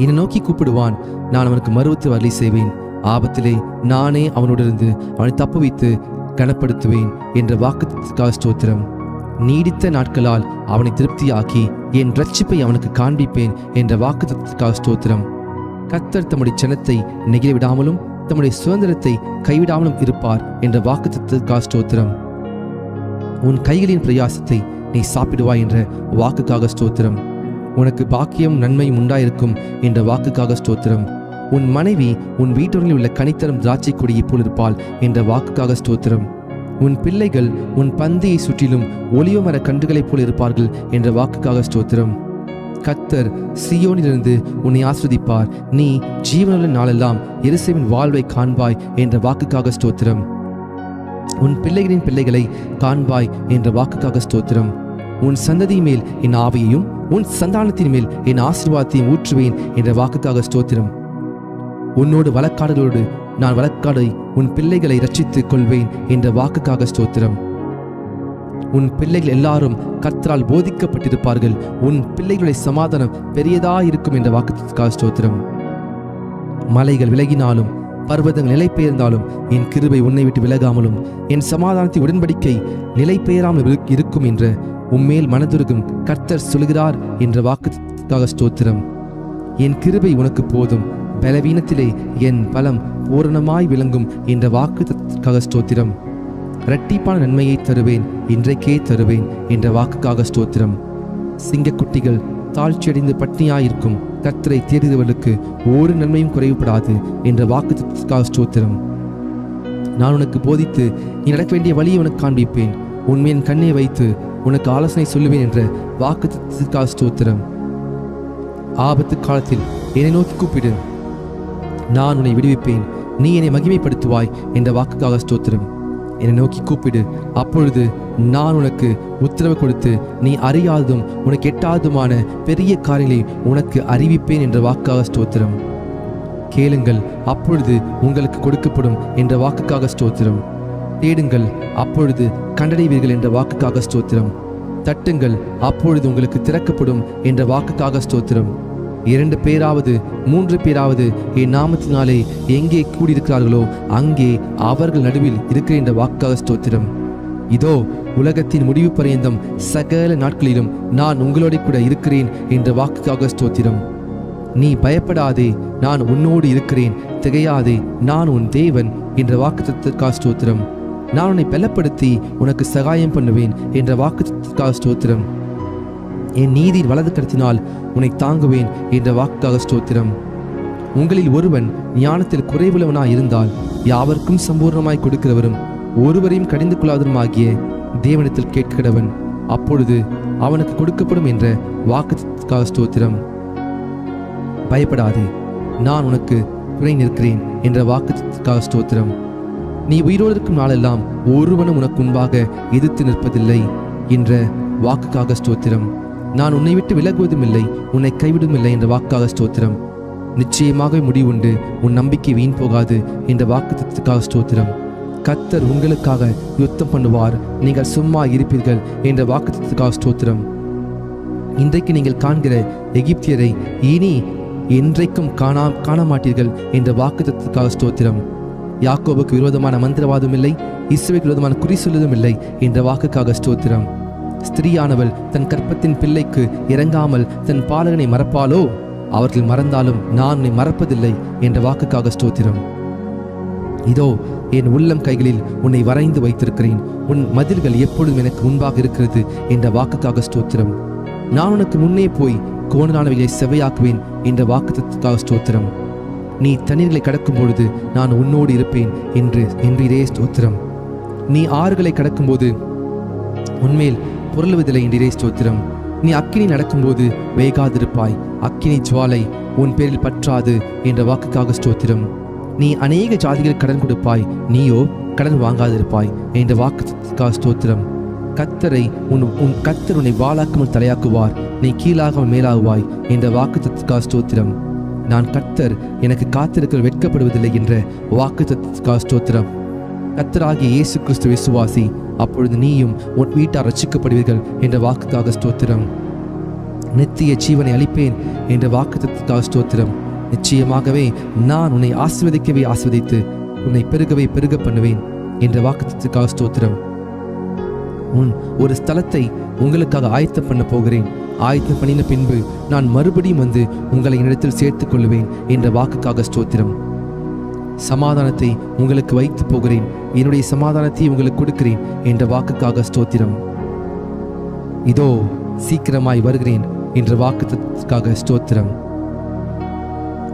[SPEAKER 1] என்னை நோக்கி கூப்பிடுவான், நான் அவனுக்கு மறுத்து வரலி செய்வேன். ஆபத்திலே நானே அவனோடிருந்து அவனை தப்புவித்து கனப்படுத்துவேன் என்ற வாக்குத்தத்திற்காக ஸ்தோத்திரம். நீடித்த நாட்களால் அவனை திருப்தியாக்கி என் இரட்சிப்பை அவனுக்கு காண்பிப்பேன் என்ற வாக்குத்தத்திற்காக ஸ்தோத்திரம். கர்த்தர் தம்முடைய ஜனத்தை நெகிழ விடாமலும் தம்முடைய சுதந்திரத்தை கைவிடாமலும் இருப்பார் என்ற வாக்குத்தத்திற்காக ஸ்தோத்திரம். உன் கைகளின் பிரயாசத்தை நீ சாப்பிடுவாய் என்ற வாக்குக்காக ஸ்தோத்திரம். உனக்கு பாக்கியம் நன்மையும் உண்டாயிருக்கும் என்ற வாக்குக்காக ஸ்தோத்திரம். உன் மனைவி உன் வீட்டோரில் உள்ள கனித்தரும் திராட்சை கொடியை போல் இருப்பாள் என்ற வாக்குக்காக ஸ்தோத்திரம். உன் பிள்ளைகள் உன் பந்தியை சுற்றிலும் ஒலிவ மர கன்றுகளைப் போல் இருப்பார்கள் என்ற வாக்குக்காக ஸ்தோத்திரம். கர்த்தர் சீயோனிலிருந்து உன்னை ஆஸ்வதிப்பார், நீ ஜீவனுள்ள நாளெல்லாம் எருசலேமின் வாழ்வை காண்பாய் என்ற வாக்குக்காக ஸ்தோத்திரம். உன் பிள்ளைகளின் பிள்ளைகளை காண்பாய் என்ற வாக்குக்காக ஸ்தோத்திரம். உன் சந்ததி மேல் என் ஆவியையும் உன் சந்தானத்தின் மேல் என் ஆசீர்வாதத்தையும் ஊற்றுவேன் என்ற வாக்குக்காக ஸ்தோத்திரம். உன்னோடு வழக்காடுகளோடு நான் வழக்காடை உன் பிள்ளைகளை ரட்சித்துக் கொள்வேன் என்ற வாக்குக்காக ஸ்தோத்திரம். உன் பிள்ளைகள் எல்லாரும் கர்த்தரால் போதிக்கப்பட்டிருப்பார்கள், உன் பிள்ளைகளுடைய சமாதானம் பெரியதாயிருக்கும் என்ற வாக்குக்காக ஸ்தோத்திரம். மலைகள் விலகினாலும் பர்வதங்கள் நிலை பெயர்ந்தாலும் என் கிருபை உன்னை விட்டு விலகாமலும் என் சமாதானத்தின் உடன்படிக்கை நிலை பெயராமல் இருக்கும் என்ற உம்மேல் மனதுருகும் கர்த்தர் சொல்கிறார் என்ற வாக்குக்காக ஸ்தோத்திரம். என் கிருபை உனக்கு போதும், பலவீனத்திலே என் பலம் பூரணமாய் விளங்கும் என்ற வாக்குக்காக ஸ்தோத்திரம். இரட்டிப்பான நன்மையை தருவேன், இன்றைக்கே தருவேன் என்ற வாக்குக்காக ஸ்தோத்திரம். சிங்கக்குட்டிகள் தாழ்ச்சியடைந்து பட்னியாயிருக்கும் கர்த்தரை தேடுகிறவர்களுக்கு ஒரு நன்மையும் குறைவுபடாது என்ற வாக்குத்தத்தத்திற்காக ஸ்தோத்திரம். நான் உனக்கு போதித்து நீ நடக்க வேண்டிய வழியை உனக்கு காண்பிப்பேன், உண்மையின் கண்ணை வைத்து உனக்கு ஆலோசனை சொல்லுவேன் என்ற வாக்குத்தத்தத்திற்காக ஸ்தோத்திரம். ஆபத்து காலத்தில் என்னை நோக்கி கூப்பிடு, நான் உன்னை விடுவிப்பேன், நீ என்னை மகிமைப்படுத்துவாய் என்ற வாக்குக்காக ஸ்தோத்திரம். என்னை நோக்கி கூப்பிடு, அப்பொழுது நான் உனக்கு உத்தரவு கொடுத்து நீ அறியாததும் உனக்கு எட்டாததுமான பெரிய காரியங்களை உனக்கு அறிவிப்பேன் என்ற வாக்குக்காக ஸ்தோத்திரம். கேளுங்கள், அப்பொழுது உங்களுக்கு கொடுக்கப்படும் என்ற வாக்குக்காக ஸ்தோத்திரம். தேடுங்கள், அப்பொழுது கண்டடைவீர்கள் என்ற வாக்குக்காக ஸ்தோத்திரம். தட்டுங்கள், அப்பொழுது உங்களுக்கு திறக்கப்படும் என்ற வாக்குக்காக ஸ்தோத்திரம். 2 பேராவது 3 பேராவது என் நாமத்தினாலே எங்கே கூடியிருக்கிறார்களோ அங்கே அவர்கள் நடுவில் இருக்கிற என்ற வாக்குக்காக ஸ்தோத்திரம். இதோ உலகத்தின் முடிவு பரியந்தம் சகல நாட்களிலும் நான் உங்களோட கூட இருக்கிறேன் என்ற வாக்குக்காக ஸ்தோத்திரம். நீ பயப்படாதே, நான் உன்னோடு இருக்கிறேன், திகையாதே, நான் உன் தேவன் என்ற வாக்குத்தத்தத்திற்காக ஸ்தோத்திரம். நான் உன்னை பலப்படுத்தி உனக்கு சகாயம் பண்ணுவேன் என்ற வாக்குத்தத்தத்திற்காக ஸ்தோத்திரம். என் நீதியின் வலது கரத்தினால் உன்னை தாங்குவேன் என்ற வாக்குக்காக ஸ்தோத்திரம். உங்களில் ஒருவன் ஞானத்தில் குறைவுள்ளவனாய் இருந்தால் யாவருக்கும் சம்பூர்ணமாய் கொடுக்கிறவரும் ஒருவரையும் கடிந்து கொள்ளாதவருமாகிய தேவனிடத்தில் கேட்கிறவன், அப்பொழுது அவனுக்கு கொடுக்கப்படும் என்ற வாக்குத்தத்தத்திற்காக ஸ்தோத்திரம். பயப்படாதே, நான் உனக்கு துணை நிற்கிறேன் என்ற வாக்குத்தத்தத்திற்காக ஸ்தோத்திரம். நீ உயிரோடு இருக்கும் நாளெல்லாம் ஒருவனும் உனக்கு முன்பாக எதிர்த்து நிற்பதில்லை என்ற வாக்குக்காக ஸ்தோத்திரம். நான் உன்னை விட்டு விலகுவதும் இல்லை, உன்னை கைவிடும் இல்லை என்ற வாக்குக்காக ஸ்தோத்திரம். நிச்சயமாக முடிவுண்டு, உன் நம்பிக்கை வீண் போகாது என்ற வாக்குத்தத்தத்திற்காக ஸ்தோத்திரம். கர்த்தர் உங்களுக்காக யுத்தம் பண்ணுவார், நீங்கள் சும்மா இருப்பீர்கள் என்ற வாக்குத்தத்தத்திற்காக ஸ்தோத்திரம். இன்றைக்கு நீங்கள் காண்கிற எகிப்தியரை இனி என்றைக்கும் காண மாட்டீர்கள் என்ற வாக்குத்தத்தத்திற்காக ஸ்தோத்திரம். யாக்கோபுக்கு விரோதமான மந்திரவாதம் இல்லை, இஸ்ரவேலுக்கு விரோதமான குறி சொல்லுவதும் இல்லை என்ற வாக்குக்காக ஸ்தோத்திரம். ஸ்திரீயானவள் தன் கற்பத்தின் பிள்ளைக்கு இறங்காமல் தன் பாலகனை மறப்பாளோ? அவர்கள் மறந்தாலும் நான் உன்னை மறப்பதில்லை என்ற வாக்குக்காக ஸ்தோத்திரம். இதோ என் உள்ளம் கைகளில் உன்னை வரைந்து வைத்திருக்கிறேன், உன் மதில்கள் எப்பொழுதும் எனக்கு முன்பாக இருக்கிறது என்ற வாக்குக்காக ஸ்தோத்திரம். நான் உனக்கு முன்னே போய் கோணலானவைகளை செவையாக்குவேன் என்ற வாக்குத்தத்தத்திற்காக ஸ்தோத்திரம். நீ தண்ணீர்களை கடக்கும் பொழுது நான் உன்னோடு இருப்பேன் என்றே ஸ்தோத்திரம். நீ ஆறுகளை கடக்கும்போது உன்மேல் புரளுவதில்லை என்றே ஸ்தோத்திரம். நீ அக்கினி நடக்கும்போது வேகாதிருப்பாய், அக்கினி ஜுவாலை உன் பேரில் பற்றாது என்ற வாக்குக்காக ஸ்தோத்திரம். நீ அநேக ஜாதிகள் கடன் கொடுப்பாய், நீயோ கடன் வாங்காதிருப்பாய் என்ற வாக்குக்காக ஸ்தோத்திரம். கர்த்தரை உன் கர்த்தர் உன்னை வாளாக்காமல் தலையாக்குவார், நீ கீழாகாமல் மேலாகுவாய் என்ற வாக்குத்தத்தத்திற்காக ஸ்தோத்திரம். நான் கர்த்தர், எனக்கு காத்திருக்கிற வெட்கப்படுவதில்லை என்ற வாக்குத்தத்தத்திற்காக ஸ்தோத்திரம். கர்த்தராகிய இயேசு கிறிஸ்து விசுவாசி, அப்பொழுது நீயும் உன் வீட்டார் ரட்சிக்கப்படுவீர்கள் என்ற வாக்குக்காக ஸ்தோத்திரம். நித்திய ஜீவனை அளிப்பேன் என்ற வாக்குத்தத்தத்திற்காக ஸ்தோத்திரம். நிச்சயமாகவே நான் உன்னை ஆசீர்வதிக்கவே ஆசீர்வதித்து உன்னை பெருகவே பெருக பண்ணுவேன் என்ற வாக்குத்தத்தத்திற்காக ஸ்தோத்திரம். ஒரு ஸ்தலத்தை உங்களுக்காக ஆயத்தம் பண்ண போகிறேன், ஆயத்தம் பண்ணின பின்பு நான் மறுபடியும் வந்து உங்களை என்னிடத்தில் சேர்த்துக் கொள்வேன் என்ற வாக்குக்காக ஸ்தோத்திரம். சமாதானத்தை உங்களுக்கு வைத்து போகிறேன், என்னுடைய சமாதானத்தை உங்களுக்கு கொடுக்கிறேன் என்ற வாக்குக்காக ஸ்தோத்திரம். இதோ சீக்கிரமாய் வருகிறேன் என்ற வாக்குக்காக ஸ்தோத்திரம்.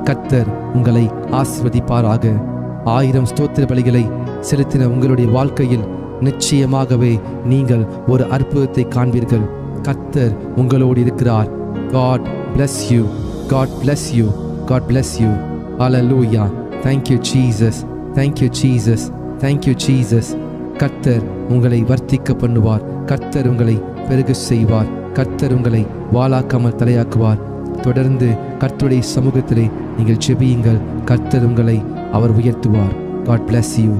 [SPEAKER 1] கர்த்தர் உங்களை ஆசீர்வதிப்பாராக. 1000 ஸ்தோத்திர பலிகளை செலுத்தின உங்களுடைய வாழ்க்கையில் நிச்சயமாகவே நீங்கள் ஒரு அற்புதத்தை காண்பீர்கள். கர்த்தர் உங்களோடு இருக்கிறார். God bless you. God bless you. God bless you. Hallelujah. Thank you Jesus. Thank you Jesus. Thank you Jesus. கர்த்தர் உங்களை வர்த்திக்க பண்ணுவார். கர்த்தர் உங்களை பெருக செய்வார். கர்த்தர் உங்களை வாளாக்காமல் தலையாக்குவார். தொடர்ந்து கர்த்தருடைய சமூகத்திலே நீங்கள் ஜெபியுங்கள். கர்த்தர் உங்களை அவர் உயர்த்துவார். God bless you.